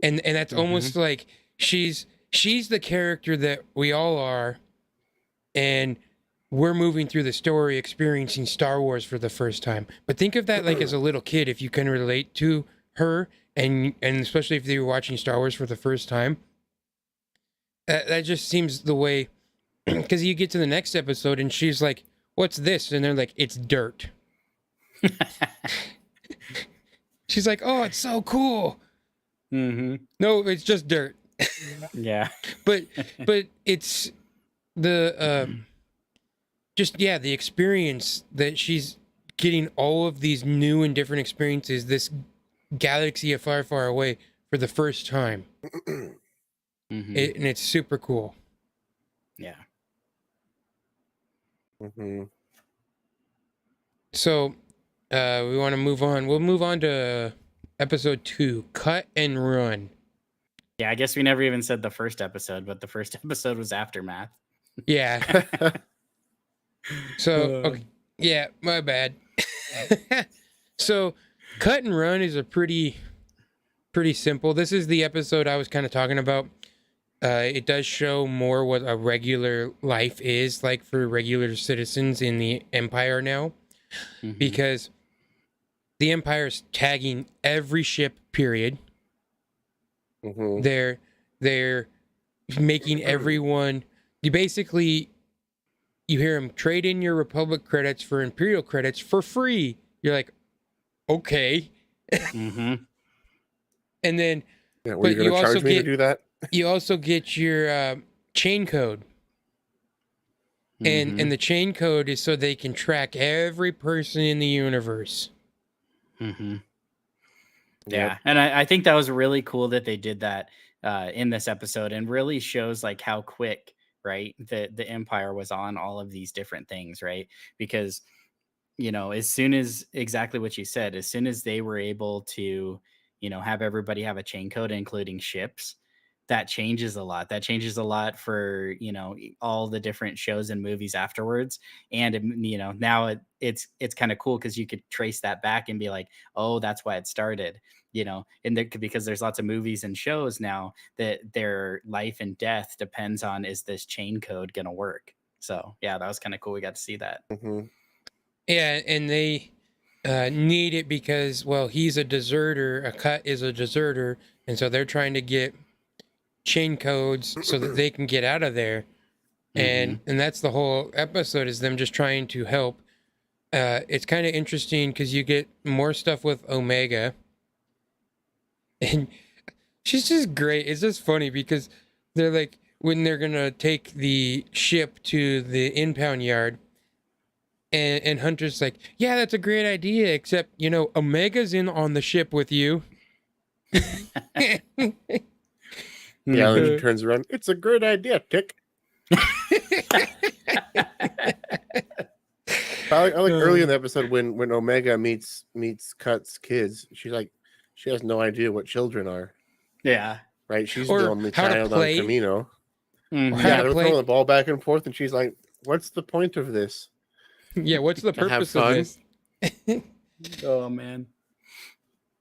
And that's almost like she's the character that we all are, and we're moving through the story experiencing Star Wars for the first time. But think of that like as a little kid, if you can relate to her, and especially if they were watching Star Wars for the first time. That just seems the way, because you get to the next episode and she's like, what's this? And they're like, it's dirt. She's like, oh, it's so cool. Mm-hmm. No, it's just dirt. Yeah. but it's the the experience that she's getting, all of these new and different experiences, this galaxy of far, far away for the first time. Mm-hmm. And it's super cool. Yeah. Mm-hmm. So we want to move on. We'll move on to episode 2, Cut and Run. Yeah, I guess we never even said the first episode, but the first episode was Aftermath. Yeah. So, okay. Yeah, my bad. So, Cut and Run is a pretty simple. This is the episode I was kind of talking about. It does show more what a regular life is like for regular citizens in the Empire now, because the Empire's tagging every ship, period. Mm-hmm. They're making everyone, you hear them trade in your Republic credits for Imperial credits for free. You're like, okay. Mm-hmm. And then Yeah, were but you going you to charge also me get- to do that? you also get your chain code. And the chain code is so they can track every person in the universe. Mm-hmm. Yep. Yeah, and I think that was really cool that they did that in this episode, and really shows like how quick, right, the Empire was on all of these different things, right? Because as soon as, exactly what you said, as soon as they were able to, have everybody have a chain code, including ships, that changes a lot. That changes a lot for, all the different shows and movies afterwards. And, now it's kind of cool because you could trace that back and be like, oh, that's why it started, and because there's lots of movies and shows now that their life and death depends on, is this chain code going to work? So, yeah, that was kind of cool. We got to see that. Mm-hmm. Yeah, and they need it because, well, he's a deserter. A Cut is a deserter, and so they're trying to get chain codes so that they can get out of there. And that's the whole episode, is them just trying to help it's kind of interesting because you get more stuff with Omega, and she's just great. It's just funny because they're like when they're gonna take the ship to the impound yard, and Hunter's like, "Yeah, that's a great idea, except Omega's in on the ship with you." Yeah, and then she Uh, turns around. It's a great idea, Tick. I like early in the episode when Omega meets Cut's kids. She has no idea what children are. Yeah. Right? She's the Or only how to child on play. Camino. Mhm. Or how Yeah, to they're play. throwing the ball back and forth, and she's like, "What's the point of this?" Yeah, what's the To have purpose of fun. this? Oh man.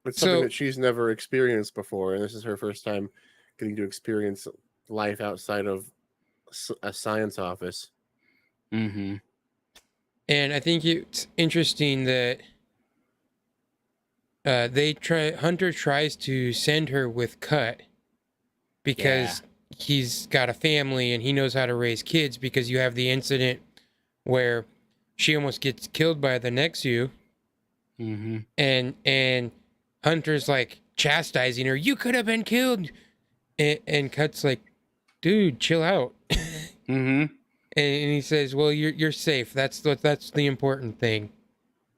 It's something So- that she's never experienced before, and this is her first time getting to experience life outside of a science office. Mm-hmm. And I think it's interesting that Hunter tries to send her with Cut because he's got a family and he knows how to raise kids, because you have the incident where she almost gets killed by the Nexu, Mm-hmm. and Hunter's like chastising her, "You could have been killed," and Cut's like, "Dude, chill out." Mm-hmm. And he says, "Well, you're safe. That's the important thing."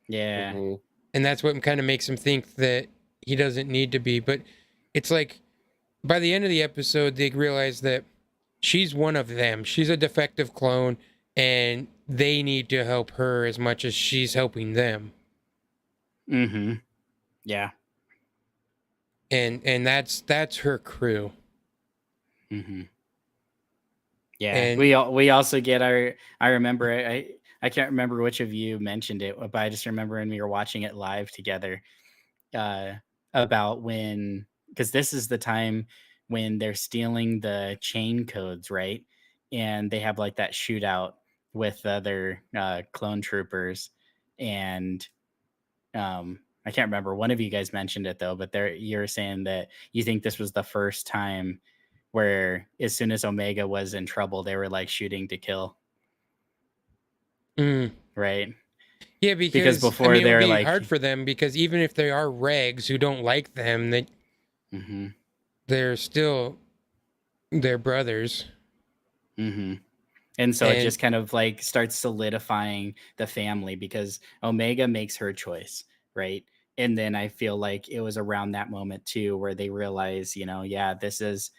Yeah. Mhm. And that's what kind of makes him think that he doesn't need to be. But it's like by the end of the episode, they realize that she's one of them. She's a defective clone, and they need to help her as much as she's helping them. Mm-hmm. Yeah. And that's her crew. Mm-hmm. Yeah. And- we also get I remember I can't remember which of you mentioned it, but I just remember when we were watching it live together, about when, because this is the time when they're stealing the chain codes, right? And they have like that shootout with other clone troopers, and I can't remember. One of you guys mentioned it though, but you're saying that you think this was the first time where, as soon as Omega was in trouble, they were like shooting to kill, Mm. right? Yeah, because before I mean, it they're would be like- hard for them, because even if they are regs who don't like them, Mm-hmm. they're still their brothers. Mm-hmm. And so it And- just kind of like starts solidifying the family, because Omega makes her choice, right? And then I feel like it was around that moment too where they realize, yeah, this is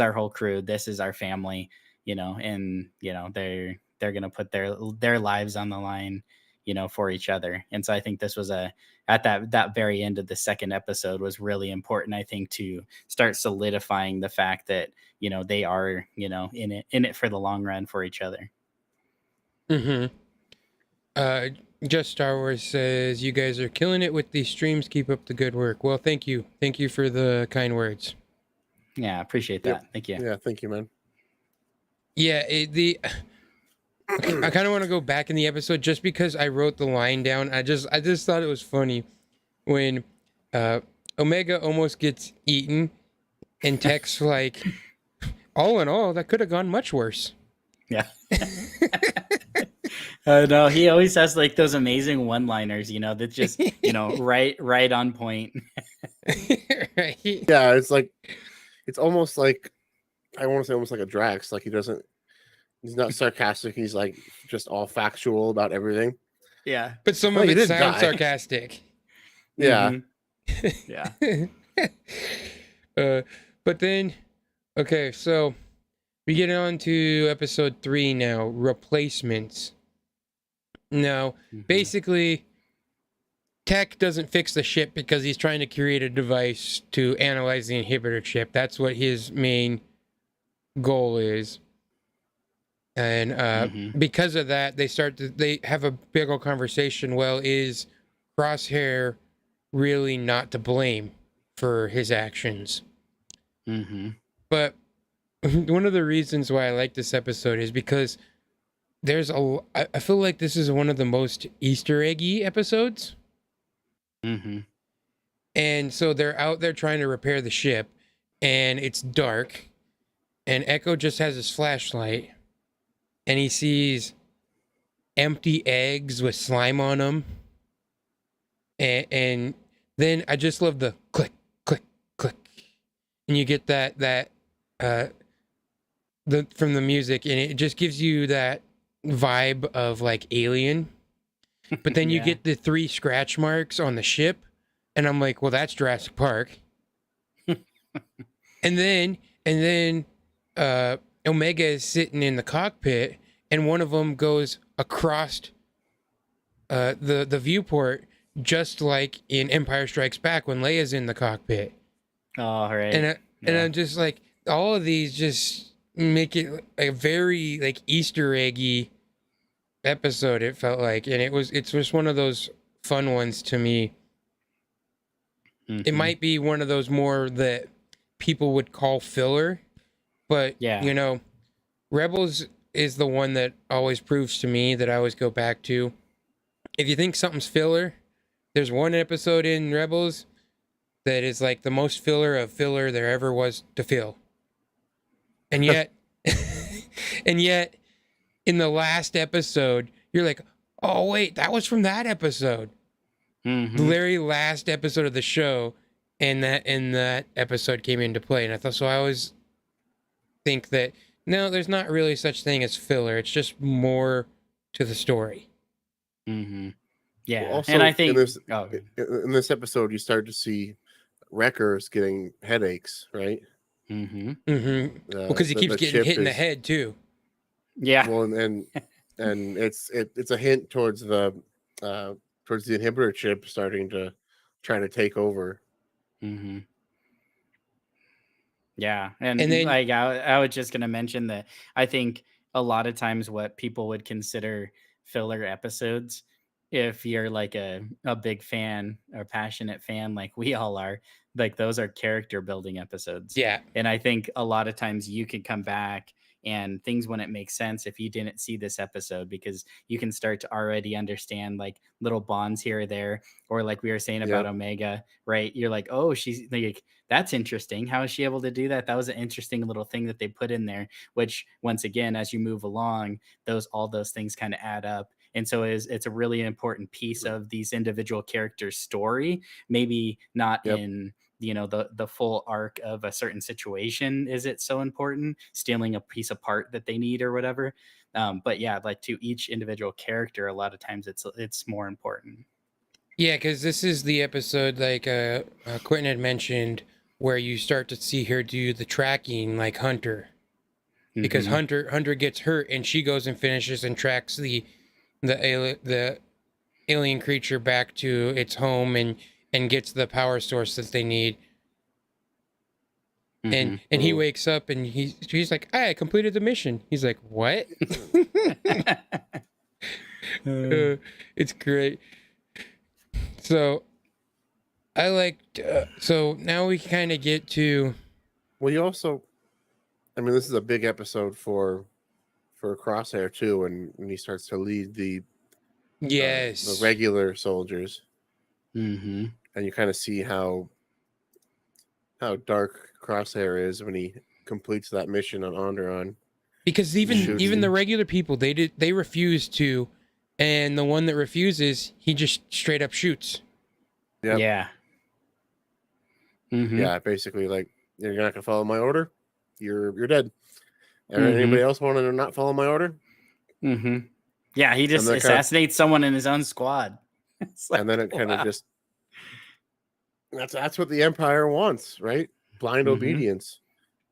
our whole crew, this is our family, and they're gonna put their lives on the line, for each other. And so I think this was at that very end of the second episode was really important, I think, to start solidifying the fact that they are in it for the long run for each other. Mm-hmm. Just Star Wars says, "You guys are killing it with these streams. Keep up the good work." Well, thank you for the kind words. Yeah, appreciate that. Yep. Thank you. Yeah, thank you, man. Yeah, I kind of want to go back in the episode just because I wrote the line down. I just thought it was funny when Omega almost gets eaten, and Tech's like, "All in all, that could have gone much worse." Yeah. No, he always has like those amazing one-liners, that just, right on point. Right? Yeah, it's almost like, I want to say almost like a Drax. Like he's not sarcastic. He's like just all factual about everything. Yeah. But some Well, of he it did sounds die. sarcastic. Yeah. Mhm. Yeah. But then, okay, so we get on to episode 3 now, replacements. Now, Mhm. basically, Tech doesn't fix the ship because he's trying to create a device to analyze the inhibitor chip. That's what his main goal is. And Mhm. because of that, they have a big old conversation. Well, is Crosshair really not to blame for his actions? Mm-hmm. But one of the reasons why I like this episode is because I feel like this is one of the most Easter eggy episodes. Mm-hmm. And so they're out there trying to repair the ship, and it's dark, and Echo just has his flashlight, and he sees empty eggs with slime on them, and then I just love the click, click, click, and you get that uh the from the music, and it just gives you that vibe of like Alien. But then you Yeah. get the 3 scratch marks on the ship, and I'm like, well, that's Jurassic Park. and then Omega is sitting in the cockpit, and one of them goes across the viewport, just like in Empire Strikes Back when Leia's in the cockpit. Oh, right. And I'm just like, all of these just make it a very like Easter eggy episode. It felt like, and it's just one of those fun ones to me. It Mhm. might be one of those more that people would call filler, but Yeah. you know, Rebels is the one that always proves to me that I always go back to. If you think something's filler, there's one episode in Rebels that is like the most filler of filler there ever was to fill. And yet, and yet, in the last episode, you're like, oh wait, that was from that episode. The Mhm. very last episode of the show, and that episode came into play. And I thought, so I always think that no, there's not really such thing as filler. It's just more to the story. Mhm. Yeah. Well, also And I in think this episode, you start to see Wreckers getting headaches, right? Mhm. Mm-hmm. Because he keeps The getting ship hit in the is- head too. Yeah. Well, and it's a hint towards the inhibitor chip starting to try to take over. Mhm. Yeah. And And then like I was just gonna mention that I think a lot of times what people would consider filler episodes, if you're like a big fan or passionate fan like we all are, like those are character building episodes. yeah, And I think a lot of times you could come back and things wouldn't make sense if you didn't see this episode, because you can start to already understand like little bonds here or there, or like we were saying about Yep. Omega, right? You're like, oh, she's like, that's interesting. How is she able to do that? That was an interesting little thing that they put in there, which once again, as you move along, all those things kind of add up. And so it's a really important piece of these individual characters' story. Maybe not Yep. in the full arc of a certain situation is it so important, stealing a piece of part that they need or whatever. But yeah, like to each individual character, a lot of times it's more important. yeah, because this is the episode like Quentin had mentioned where you start to see her do the tracking like Hunter, because Mhm. Hunter gets hurt and she goes and finishes and tracks the alien creature back to its home and gets the power source that they need. And Mhm. he wakes up and he's like, I completed the mission. He's like, what? It's great. So I liked. So now we kind of get to. Well, you also, I mean, this is a big episode for Crosshair too, and when he starts to lead the Yes. regular soldiers, Mhm. and you kind of see how dark Crosshair is when he completes that mission on Onderon. Because even Shoots. the regular people, they refuse to, and the one that refuses, he just straight up shoots. Yep. Yeah. Mhm. Yeah, basically, like, you're not gonna follow my order, you're dead. And Mhm. anybody else want to not follow my order? Mhm. Yeah, he just And that kind of- assassinates someone in his own squad. It's like, and then it kind wow. of just that's what the Empire wants, right? Blind Mhm. obedience,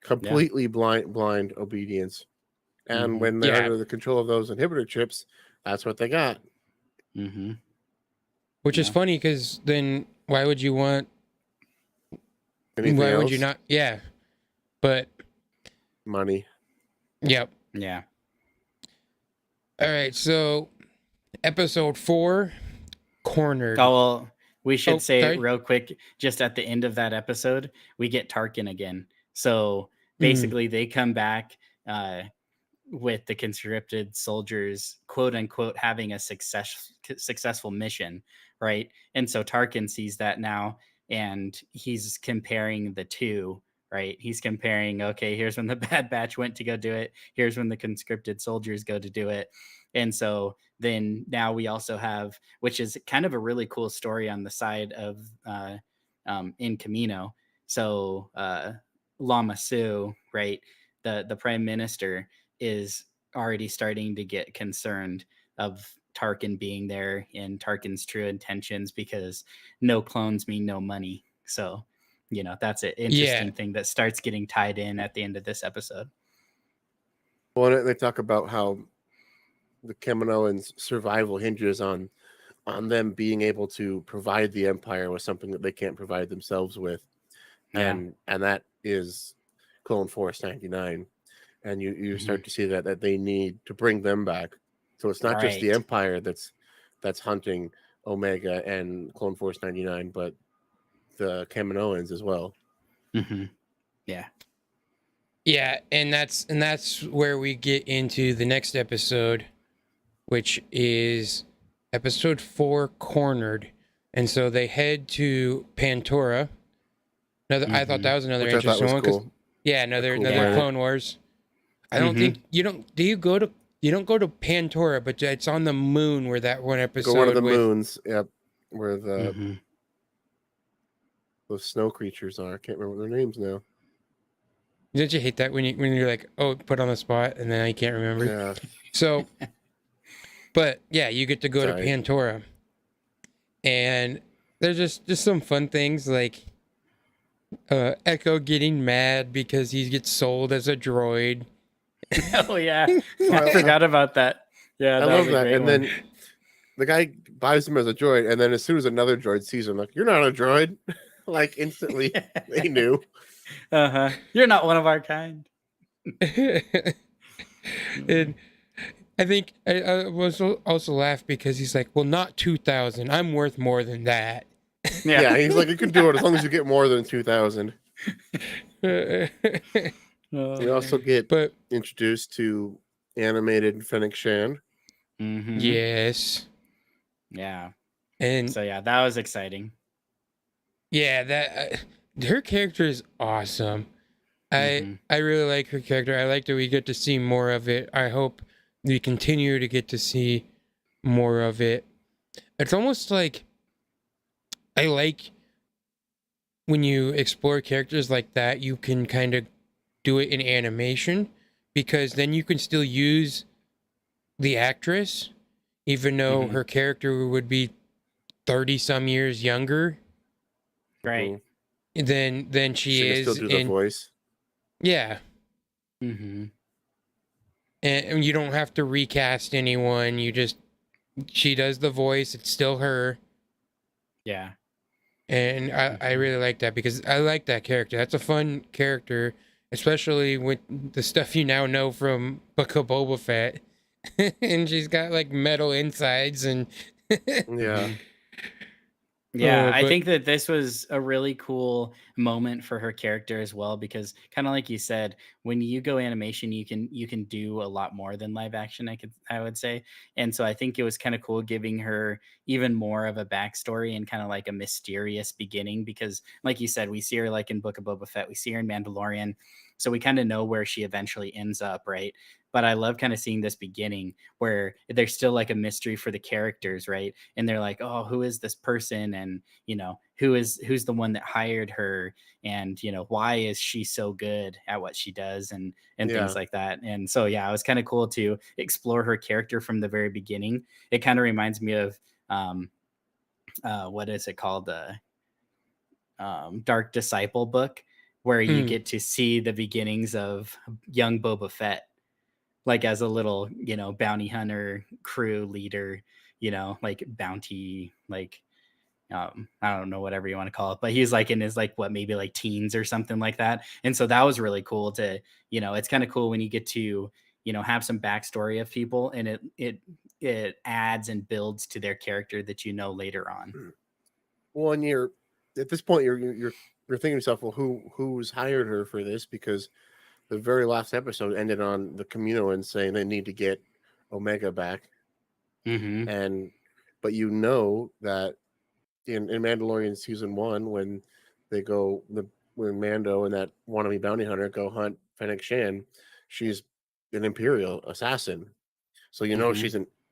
completely blind obedience. And Mhm. when they're Yeah. under the control of those inhibitor chips, that's what they got. Mhm. Which is Yeah. funny because then why would you want? Anything why else? would you not? Yeah. But Money. yep. Yeah. All right. So episode 4, cornered. Oh, well, we should Oh, say sorry. it real quick. Just at the end of that episode, we get Tarkin again. So Mm. basically, they come back with the conscripted soldiers, quote unquote, having a successful mission, right? And so Tarkin sees that now, and he's comparing the two. Right, he's comparing. Okay, here's when the Bad Batch went to go do it. Here's when the conscripted soldiers go to do it. And so then now we also have, which is kind of a really cool story on the side of in Camino. So Lama Su, right, the prime minister is already starting to get concerned of Tarkin being there and Tarkin's true intentions, because no clones mean no money. So, that's an Yeah. interesting thing that starts getting tied in at the end of this episode. Well, they talk about how the Kaminoans' survival hinges on them being able to provide the Empire with something that they can't provide themselves with, and that is Clone Force 99, and you start to see that they need to bring them back. So it's not just the Right. Empire that's hunting Omega and Clone Force 99, but the Kaminoans as well. Yeah. Yeah, and that's where we get into the next episode, which is episode 4, Cornered. And so they head to Pantora. I thought that was another Which I thought interesting was one. cool. Yeah, another cool planet. Clone Wars. I don't think you don't go to Pantora, but it's on the moon where that one episode. Go one of the moons, yep, where those snow creatures are. I can't remember their names now. Don't you hate that when you're like, oh, put on the spot, and then I can't remember? Yeah. So, but yeah, you get to go to Pantora, and there's just some fun things like Echo getting mad because he gets sold as a droid. Oh yeah, I forgot about that. Yeah, I love that. And then the guy buys him as a droid, and then as soon as another droid sees him, like, you're not a droid. Like instantly, they knew. You're not one of our kind. And I think I was also laugh because he's like, well, not 2,000. I'm worth more than that. Yeah, he's like, you can do it as long as you get more than 2,000. We also get introduced to animated Fennec Shan. Yes. Yeah. And so yeah, that was exciting. Yeah, that her character is awesome. I really like her character. I like that we get to see more of it. I hope we continue to get to see more of it. It's almost like I like when you explore characters like that, you can kind of do it in animation, because then you can still use the actress even though her character would be 30 some years younger. Right. Than she is. Can still do the voice. Yeah. And you don't have to recast anyone. She does the voice. It's still her. Yeah. And I really like that, because I like that character. That's a fun character, especially with the stuff you now know from Book of Boba Fett. And she's got like metal insides and yeah. Yeah, I think that this was a really cool moment for her character as well, because kind of like you said, when you go animation, you can do a lot more than live action, I would say. And so I think it was kind of cool giving her even more of a backstory and kind of like a mysterious beginning, because like you said, we see her like in Book of Boba Fett, we see her in Mandalorian, so we kind of know where she eventually ends up, right? But I love kind of seeing this beginning where there's still like a mystery for the characters, right? And they're like, oh, who is this person? And, who's the one that hired her? And, why is she so good at what she does, and things like that. And so, yeah, it was kind of cool to explore her character from the very beginning. It kind of reminds me of, what is it called? The Dark Disciple book, where you get to see the beginnings of young Boba Fett, like as a little, bounty hunter, crew leader, like bounty, like, I don't know, whatever you want to call it, but he's like in his like, what, maybe like teens or something like that. And so that was really cool to, it's kind of cool when you get to, have some backstory of people, and it adds and builds to their character that later on. Well, and you're at this point, you're thinking to yourself, well, who's hired her for this? Because the very last episode ended on the Kaminoans saying they need to get Omega back. But that in Mandalorian season 1, when when Mando and that wannabe bounty hunter go hunt Fennec Shan, she's an Imperial assassin. So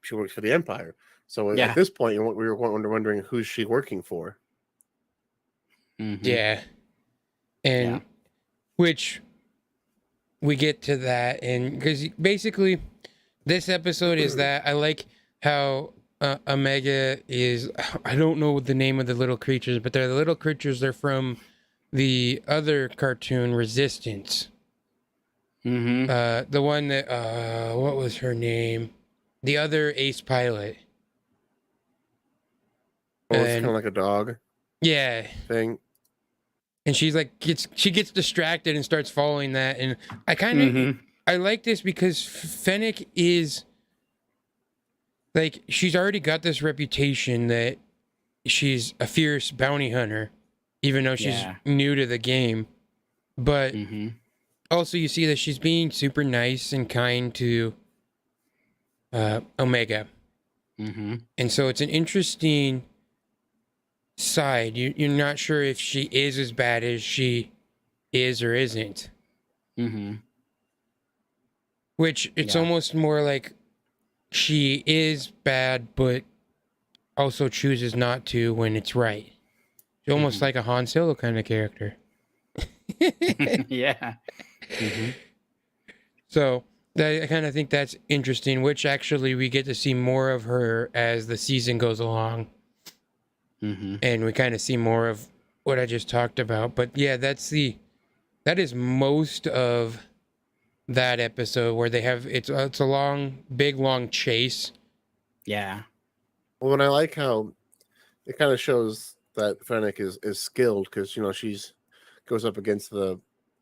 she works for the Empire. So Yeah. at this point, we were wondering who's she working for. Yeah. And which we get to that, and because basically this episode is that I like how Omega is, I don't know the name of the little creatures, but they're the little creatures. They're from the other cartoon, Resistance. The one that what was her name? The other ace pilot. Oh, it's kind of like a dog. Yeah. Thing. And she's like she gets distracted and starts following that, and I kind of I like this because Fennec is like, she's already got this reputation that she's a fierce bounty hunter, even though she's new to the game. But also you see that she's being super nice and kind to Omega. And so it's an interesting side. You're not sure if she is as bad as she is or isn't. Which it's almost more like she is bad, but also chooses not to when it's right. She's almost like a Han Solo kind of character. Yeah. So I kind of think that's interesting, which actually we get to see more of her as the season goes along. And we kind of see more of what I just talked about. But yeah, that is most of that episode where they have, it's a long chase. Yeah. Well, and I like how it kind of shows that Fennec is skilled, because she's goes up against the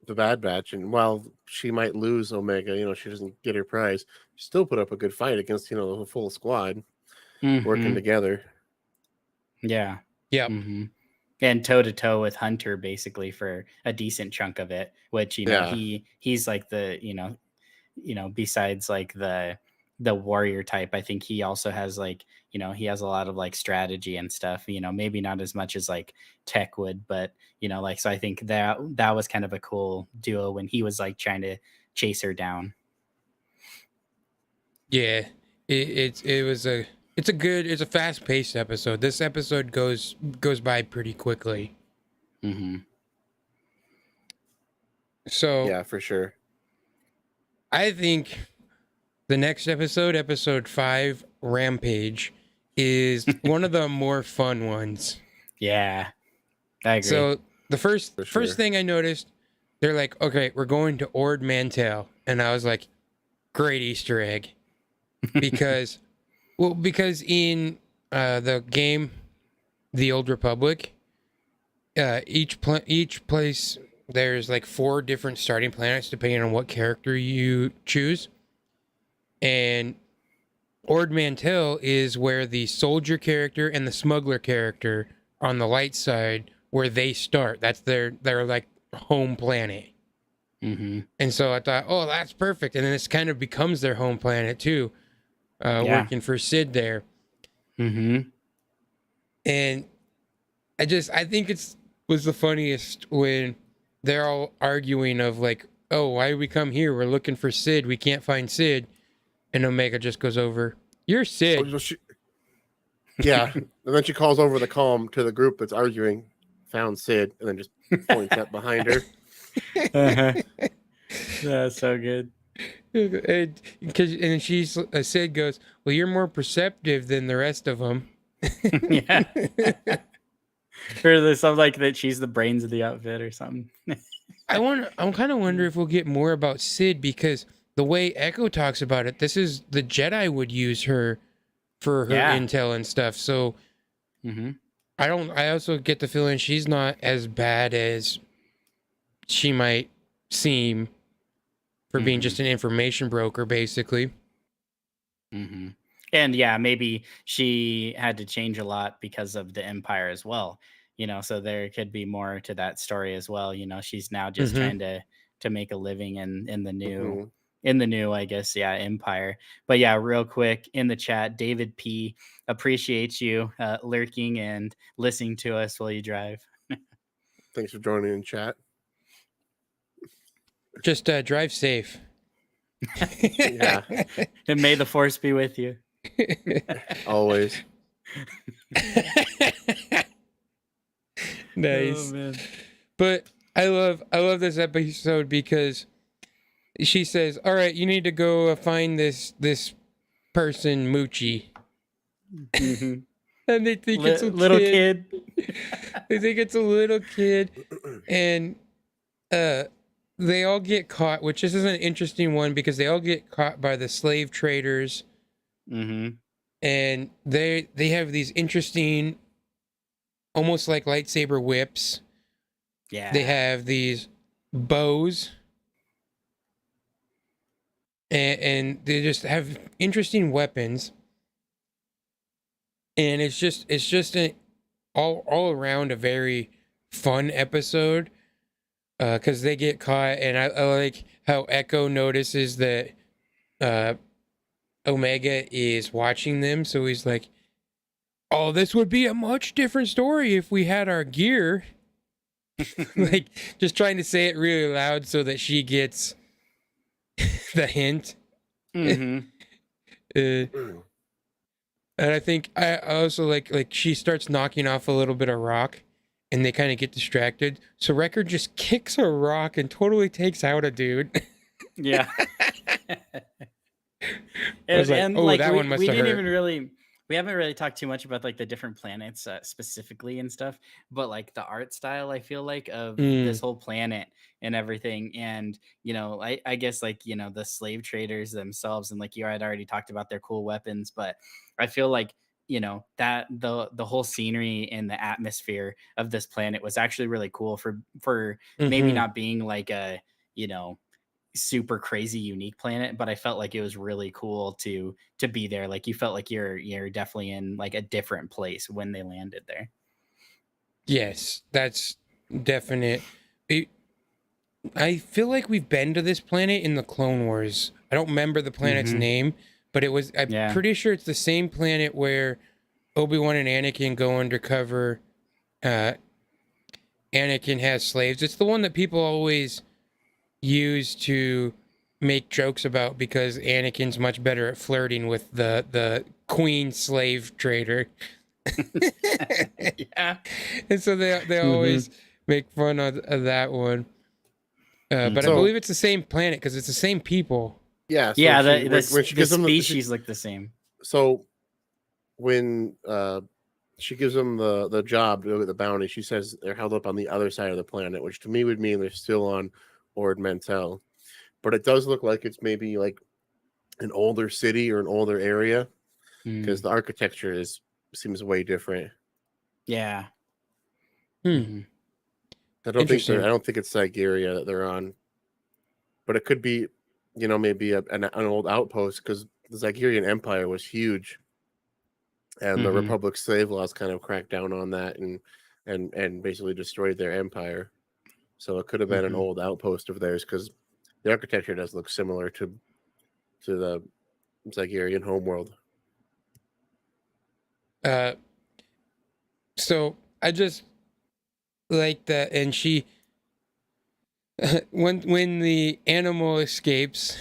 Bad Batch, and while she might lose Omega, she doesn't get her prize, she still put up a good fight against the full squad working together. Yeah. Yeah. And toe to toe with Hunter basically for a decent chunk of it, which he's like the besides like the warrior type, I think he also has like he has a lot of like strategy and stuff, maybe not as much as like Tech would, but so I think that was kind of a cool duo when he was like trying to chase her down. Yeah, it's a fast-paced episode. This episode goes by pretty quickly. So yeah, for sure. I think the next episode 5, Rampage, is one of the more fun ones. Yeah, I agree. So the first thing I noticed, they're like, okay, we're going to Ord Mantell, and I was like, great Easter egg, because in the game, The Old Republic, each place there's like 4 different starting planets depending on what character you choose, and Ord Mantell is where the soldier character and the smuggler character on the light side, where they start. That's their like home planet. And so I thought, oh, that's perfect. And then this kind of becomes their home planet too, working for Sid there. And I think was the funniest when they're all arguing of like, oh, why did we come here? We're looking for Sid. We can't find Sid. And Omega just goes over, you're Sid. Yeah. And then she calls over the comm to the group that's arguing, found Sid, and then just points up behind her. That's so good. And Sid goes, well, you're more perceptive than the rest of them. Yeah. Or there's something like that she's the brains of the outfit or something. I'm kind of wonder if we'll get more about Sid, because the way Echo talks about it, this is the Jedi would use her for her intel and stuff. So I also get the feeling she's not as bad as she might seem for being just an information broker, basically. And yeah, maybe she had to change a lot because of the Empire as well. So there could be more to that story as well. She's now just trying to make a living in the new, I guess, Empire. But yeah, real quick in the chat, David P appreciates you lurking and listening to us while you drive. Thanks for joining in chat. Just drive safe. Yeah, And may the force be with you. always. Nice. Oh man. But I love this episode because she says, "All right, you need to go find this person, Moochie," Mhm. and they think it's a Little kid. kid. They think it's a little kid, and they all get caught. Which this is an interesting one because they all get caught by the slave traders, Mm-hmm. and they have these interesting, almost like lightsaber whips. Yeah. They have these bows. And they just have interesting weapons, and it's just an all around a very fun episode because they get caught, and I like how Echo notices that uh Omega is watching them, so he's like, "Oh, this would be a much different story if we had our gear." Like, just trying to say it really loud so that she gets the hint. Mm-hmm. And I think I also like she starts knocking off a little bit of rock, and they kind of get distracted. So Wrecker just kicks a rock and totally takes out a dude. Yeah. I was like, oh, like that we, one must we have didn't hurt. even really we haven't really talked too much about like the different planets specifically and stuff, but like the art style I feel like of this whole planet and everything, and I guess like the slave traders themselves, and like you had already talked about their cool weapons, but I feel like that the whole scenery and the atmosphere of this planet was actually really cool for maybe Mm-hmm. not being like a super crazy unique planet, but I felt like it was really cool to be there. Like you felt like you're definitely in like a different place when they landed there. Yes, that's definite. I feel like we've been to this planet in the Clone Wars. I don't remember the planet's name, but it was. I'm pretty sure it's the same planet where Obi-Wan and Anakin go undercover. Anakin has slaves. It's the one that people always use to make jokes about because Anakin's much better at flirting with the queen slave trader. Yeah. And so they always make fun of that one. But I So- believe it's the same planet because it's the same people. Yeah, so Yeah, when she the gives them species look the same. so when she gives them the job to go get the bounty, she says they're held up on the other side of the planet, which to me would mean they're still on Ord Mantell. But it does look like it's maybe like an older city or an older area because the architecture seems way different. Yeah. Hmm. I don't Interesting. think it's Siberia that they're on, but it could be, maybe an old outpost because the Zygerian Empire was huge, and the Republic's slave laws kind of cracked down on that and basically destroyed their empire. So it could have been an old outpost of theirs because the architecture does look similar to the Zygerian homeworld. So I just like that, and she when the animal escapes,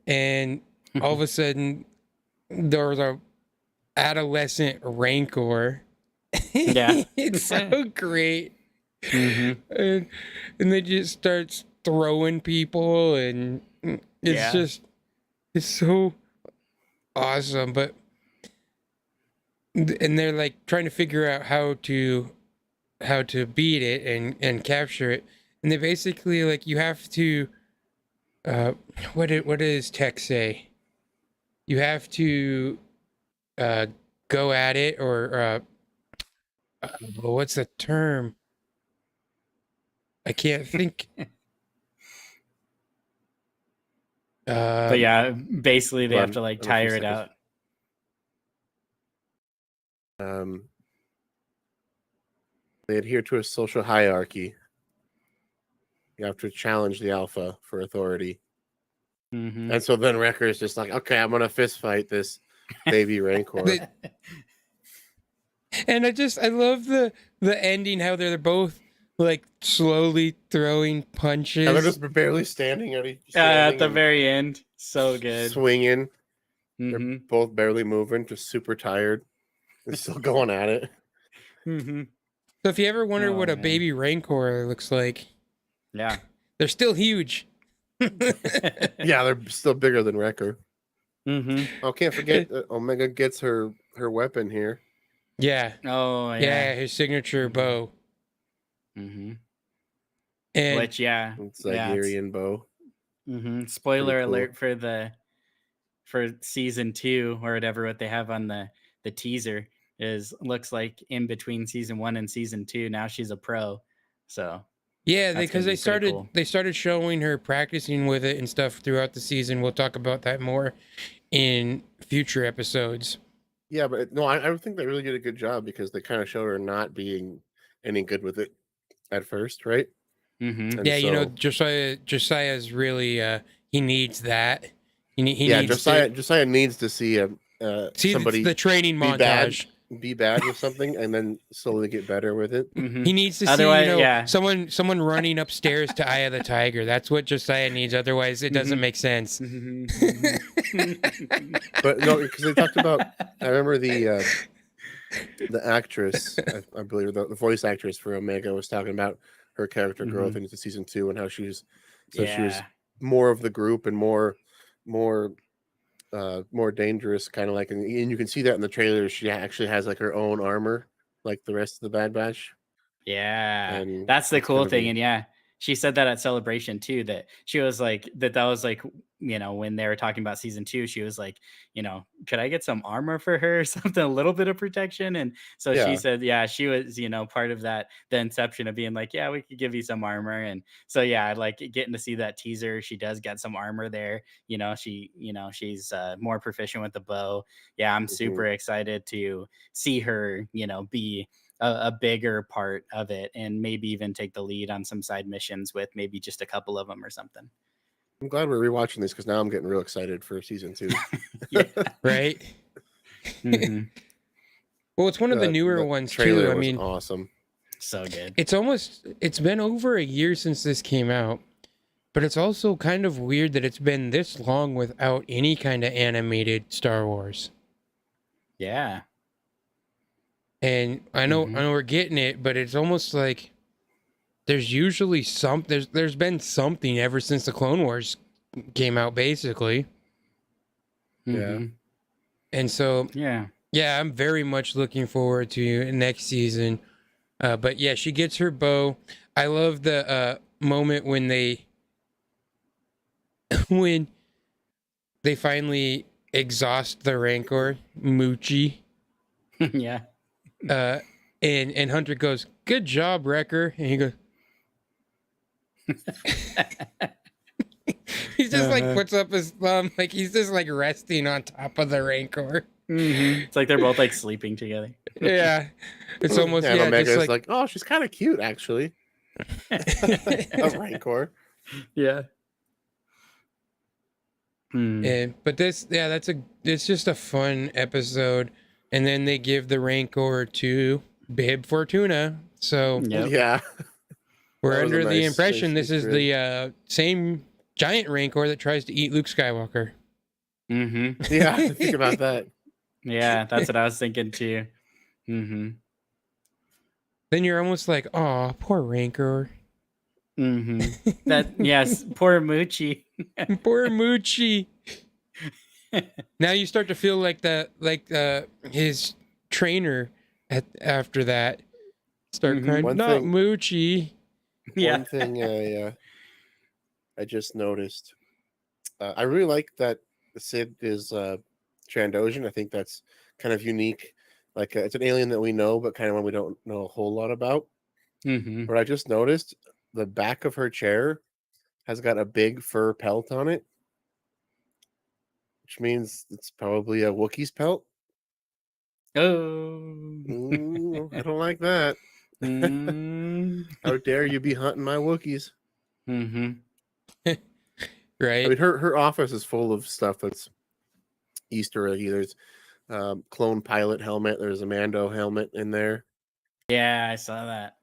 and all of a sudden there's a adolescent rancor. Yeah. It's so great. And they just starts throwing people, and it's so awesome. But and they're like trying to figure out how to beat it and capture it, and they basically like you have to what does Tech say? You have to go at it, or what's the term? I can't think. But yeah, basically they have to like tire it out. They adhere to a social hierarchy. You have to challenge the alpha for authority. And so then Wrecker is just like, okay, I'm gonna fist fight this baby rancor. And I love the ending, how they're both like slowly throwing And they're punches. just barely standing at the and very end. So good. swinging. Mm-hmm. They're both barely moving, just super tired. They're still going at it. Mm-hmm. So if you ever wonder Oh, what a man. baby Rancor looks like, Yeah. they're still huge. Yeah, they're still bigger than Wrecker. Mm-hmm. Oh, can't forget that Omega gets her weapon here. Yeah. Oh, Yeah, yeah. his signature Mhm. bow. Mm-hmm. And Which, yeah. It's Yeah, it's- Zygerian bow. Mhm. Spoiler cool. alert for season 2 or whatever what they have on the teaser is looks like in between season 1 and season 2 now she's a pro. So yeah, that's because gonna be pretty cool. they started showing her practicing with it and stuff throughout the season. We'll talk about that more in future episodes. Yeah, but no, I don't think they really did a good job because they kind of showed her not being any good with it at first, right? Mm-hmm. And Yeah, you know, so, Josiah's really he needs that. He yeah, needs Josiah needs to see see somebody the training be montage. be bad with something and then slowly get better with it. Mm-hmm. He needs to Otherwise, see, yeah. someone running upstairs to Eye of the Tiger. That's what Josiah needs. Otherwise, it doesn't Mhm. make sense. But no, because they talked about. I remember the actress, I believe the voice actress for Omega was talking about her character growth Mhm. into season 2 and how she was Yeah. more of the group and more dangerous, kind of like, and you can see that in the trailer. She actually has like her own armor, like the rest of the Bad Batch. Yeah, And that's the it's cool gonna thing. be- And yeah, she said that at Celebration too, that she was like, that was like, you know, when they were talking about season 2, she was like, you know, could I get some armor for her or something, a little bit of protection? And so she Yeah. said, yeah, she was, you know, part of that, the inception of being like, yeah, we could give you some armor. And so, yeah, like getting to see that teaser, she does get some armor there. You know, she's more proficient with the bow. Yeah, I'm super excited to see her, you know, be a bigger part of it and maybe even take the lead on some side missions with maybe just a couple of them or something. I'm glad we're rewatching this because now I'm getting real excited for season 2. Yeah. Right? Mhm. Well, it's one of the newer The ones trailer too. I was mean, awesome. So good. it's been over a year since this came out, but it's also kind of weird that it's been this long without any kind of animated Star Wars. Yeah. And I know we're getting it, but it's almost like there's usually there's been something ever since the Clone Wars came out, basically. Mhm. And so Yeah. yeah, I'm very much looking forward to next season. But yeah, she gets her bow. I love the moment when when they finally exhaust the Rancor, Moochie. Yeah. And Hunter goes, "Good job, Wrecker," and he goes. He just like puts up his thumb, like he's just like resting on top of the Rancor. It's like they're both like sleeping together. Yeah, it's almost And Omega's just like, oh, she's kind of cute actually. A Rancor. Yeah. But it's just a fun episode, and then they give the Rancor to Bib Fortuna. So Yep. Yeah. we're That was a under the nice impression this is Easter the same giant Rancor that tries to eat Luke Skywalker. Mm-hmm. Yeah, think about that. Yeah, that's what I was thinking too. Mm-hmm. Then you're almost like, oh, poor Rancor. Mm-hmm. That yes, poor Moochie. Poor Moochie. Now you start to feel like his trainer after that start crying. One Not thing- Moochie. Yeah. One thing I just noticed, I really like that Sid is Trandoshan. I think that's kind of unique. Like it's an alien that we know, but kind of one we don't know a whole lot about. Mm-hmm. But I just noticed the back of her chair has got a big fur pelt on it, which means it's probably a Wookiee's pelt. Oh. I don't like that. How dare you be hunting my Wookiees? Mm-hmm. Right? I mean, her office is full of stuff that's Easter eggy. There's clone pilot helmet. There's a Mando helmet in there. Yeah, I saw that.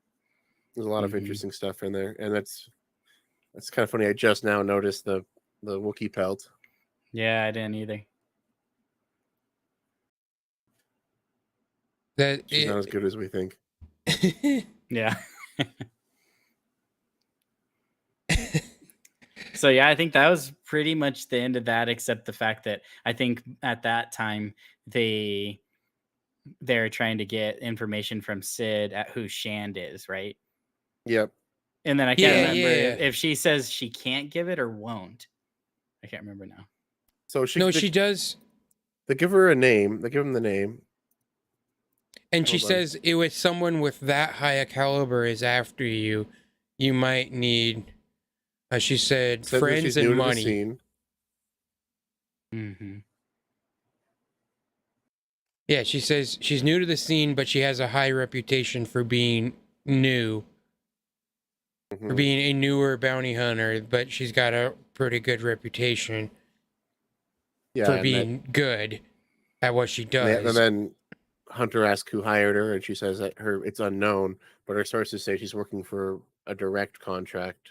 There's a lot of interesting stuff in there, and that's kind of funny. I just now noticed the Wookiee pelt. Yeah, I didn't either. She's not as good as we think. Yeah. So yeah, I think that was pretty much the end of that, except the fact that I think at that time they're trying to get information from Sid at who Shand is, right? Yep. And then I can't remember Yeah. if she says she can't give it or won't. I can't remember now. So she does. They give her a name. They give him the name. And she says, if someone with that high a caliber is after you, you might need, she said friends and money. Mm-hmm. Yeah, she says she's new to the scene, but she has a high reputation for being new, for being a newer bounty hunter, but she's got a pretty good reputation for being good at what she does. And then Hunter asks who hired her, and she says that it's unknown, but her sources say she's working for a direct contract.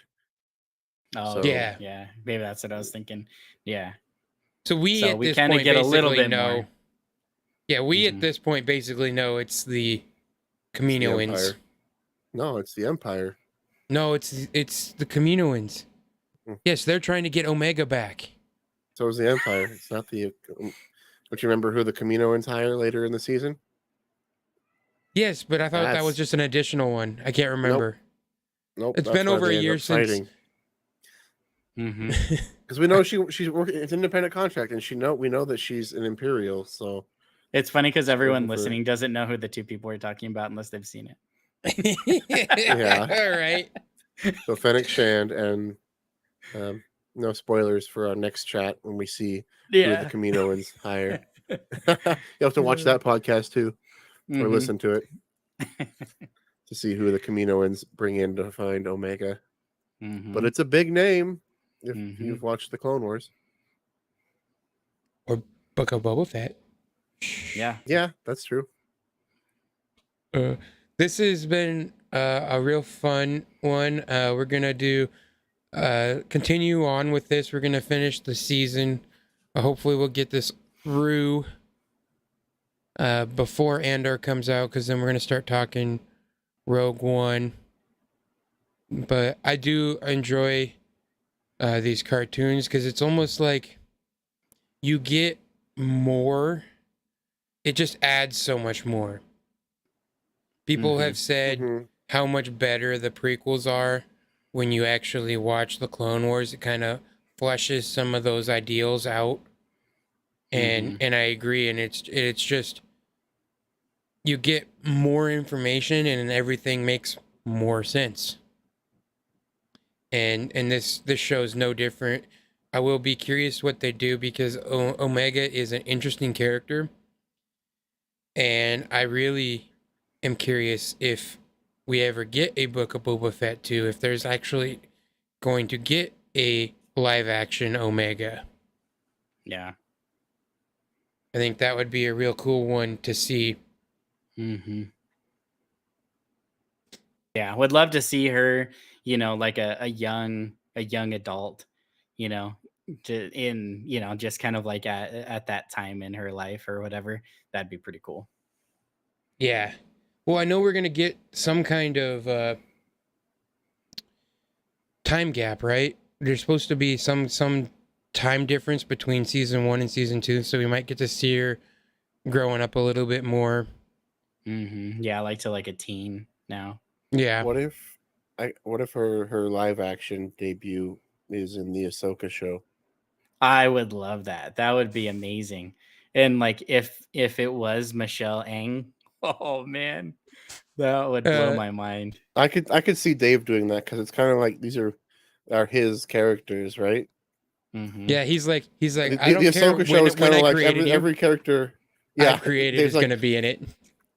Oh, so, yeah. Maybe that's what I was thinking. Yeah. So we at this point get a little basically bit know. More. Yeah, we at this point basically know it's the Kaminoans. No, it's the Empire. No, it's the Kaminoans. Yes, they're trying to get Omega back. So is the Empire. It's not the. Don't you remember who the Kaminoans hire later in the season? Yes, but I thought that was just an additional one. I can't remember. Nope. It's been over a year since. Because we know she's working. It's an independent contract, and we know that she's an Imperial. So it's funny because everyone listening doesn't know who the two people we're talking about unless they've seen it. Yeah. All right. So Fennec Shand, and no spoilers for our next chat when we see who the Kaminoans hire. You have to watch that podcast too, or listen to it to see who the Kaminoans bring in to find Omega. But it's a big name if you've watched the Clone Wars or Book of Boba Fett. Yeah, that's true. This has been a real fun one. We're gonna do continue on with this. We're gonna finish the season. Hopefully, we'll get this through before Andor comes out, because then we're gonna start talking Rogue One. But I do enjoy these cartoons because it's almost like you get more. It just adds so much more. People have said how much better the prequels are when you actually watch the Clone Wars. It kind of fleshes some of those ideals out, and I agree. And it's just you get more information, and everything makes more sense. And this show is no different. I will be curious what they do, because Omega is an interesting character, and I really am curious if we ever get a Book of Boba Fett 2, if there's actually going to get a live action Omega. Yeah. I think that would be a real cool one to see. Yeah, would love to see her, like a young adult, just kind of like at that time in her life or whatever. That'd be pretty cool. Yeah. Well, I know we're going to get some kind of time gap, right? There's supposed to be some time difference between season 1 and season 2, so we might get to see her growing up a little bit more. Yeah, like a teen now. Yeah. What if her live action debut is in the Ahsoka show? I would love that. That would be amazing. And like if it was Michelle Ang, oh man, that would blow my mind. I could see Dave doing that, because it's kind of like these are his characters, right? Yeah, he's like I don't the care Ahsoka show is kind of like every character. Yeah, created is going to be in it.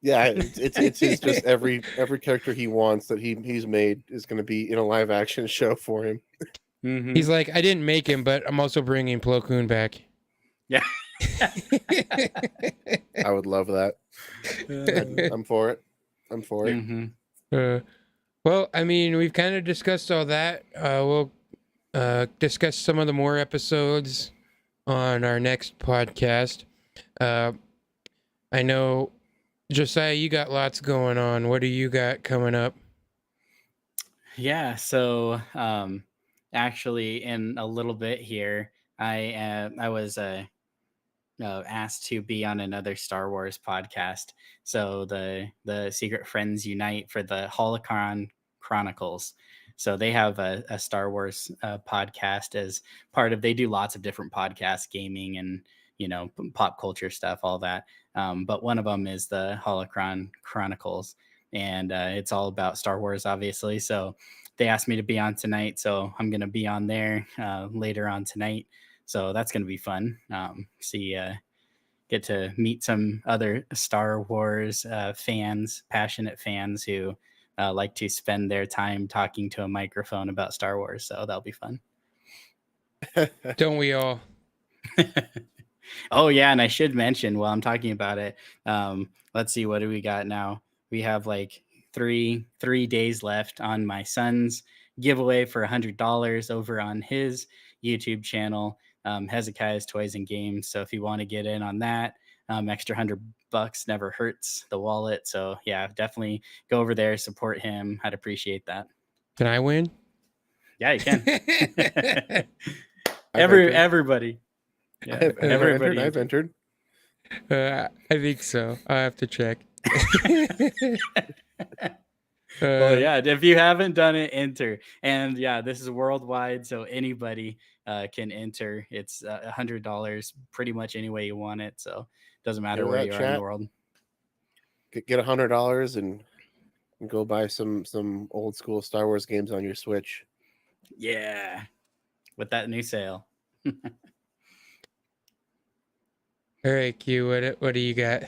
Yeah, it's his, just every character he wants that he's made is going to be in a live action show for him. He's like, I didn't make him, but I'm also bringing Plo Koon back. Yeah. I would love that. I'm for it. Well, I mean, we've kind of discussed all that. We'll discuss some of the more episodes on our next podcast. Uh, I know, Josiah, you got lots going on. What do you got coming up? Yeah, so actually, in a little bit here, I was asked to be on another Star Wars podcast. So the Secret Friends unite for the Holocron Chronicles. So they have a Star Wars podcast as part of. They do lots of different podcasts, gaming and pop culture stuff, all that. But one of them is the Holocron Chronicles, and it's all about Star Wars, obviously. So they asked me to be on tonight, so I'm going to be on there later on tonight. So that's going to be fun. Get to meet some other Star Wars fans, passionate fans who like to spend their time talking to a microphone about Star Wars. So that'll be fun. Don't we all? Oh yeah, and I should mention while I'm talking about it, let's see, what do we got now? We have like three days left on my son's giveaway for $100 over on his YouTube channel, Hezekiah's Toys and Games. So if you want to get in on that, extra $100 never hurts the wallet. So yeah, definitely go over there, support him. I'd appreciate that. Can I win? Yeah, you can. I've entered. Everybody. Yeah, everybody. I've entered. I think so. I have to check. Well, yeah, if you haven't done it, enter. And yeah, this is worldwide, so anybody can enter. It's $100 pretty much any way you want it. So it doesn't matter where you are in the world. Get $100 and go buy some old school Star Wars games on your Switch. Yeah, with that new sale. All right, Q. What do you got?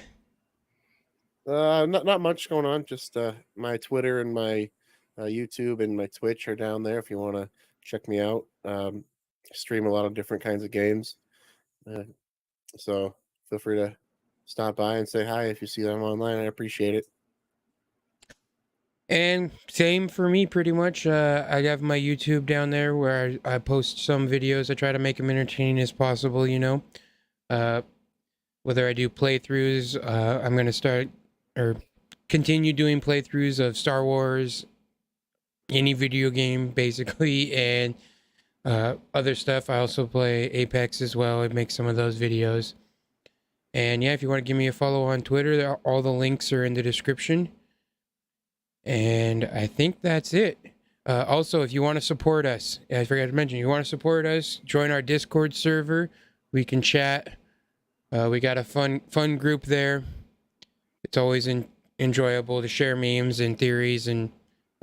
Not much going on. Just my Twitter and my YouTube and my Twitch are down there if you want to check me out. Stream a lot of different kinds of games, so feel free to stop by and say hi if you see them online. I appreciate it. And same for me, pretty much. I have my YouTube down there where I post some videos. I try to make them entertaining as possible, whether I do playthroughs, I'm going to start or continue doing playthroughs of Star Wars, any video game, basically, and other stuff. I also play Apex as well. I make some of those videos. And yeah, if you want to give me a follow on Twitter, all the links are in the description. And I think that's it. Also, if you want to support us, I forgot to mention, you want to support us, join our Discord server. We can chat. We got a fun group there. It's always enjoyable to share memes and theories and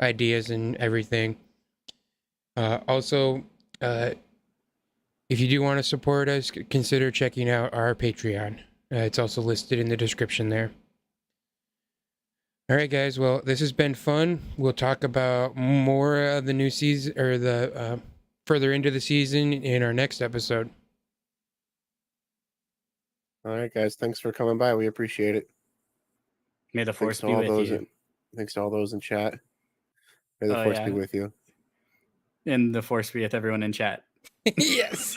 ideas and everything. Also, if you do want to support us, consider checking out our Patreon. It's also listed in the description there. All right, guys. Well, this has been fun. We'll talk about more of the new season or the further into the season in our next episode. All right, guys. Thanks for coming by. We appreciate it. May the force be with you. Thanks to all those in chat. May the force be with you. And the force be with everyone in chat. Yes.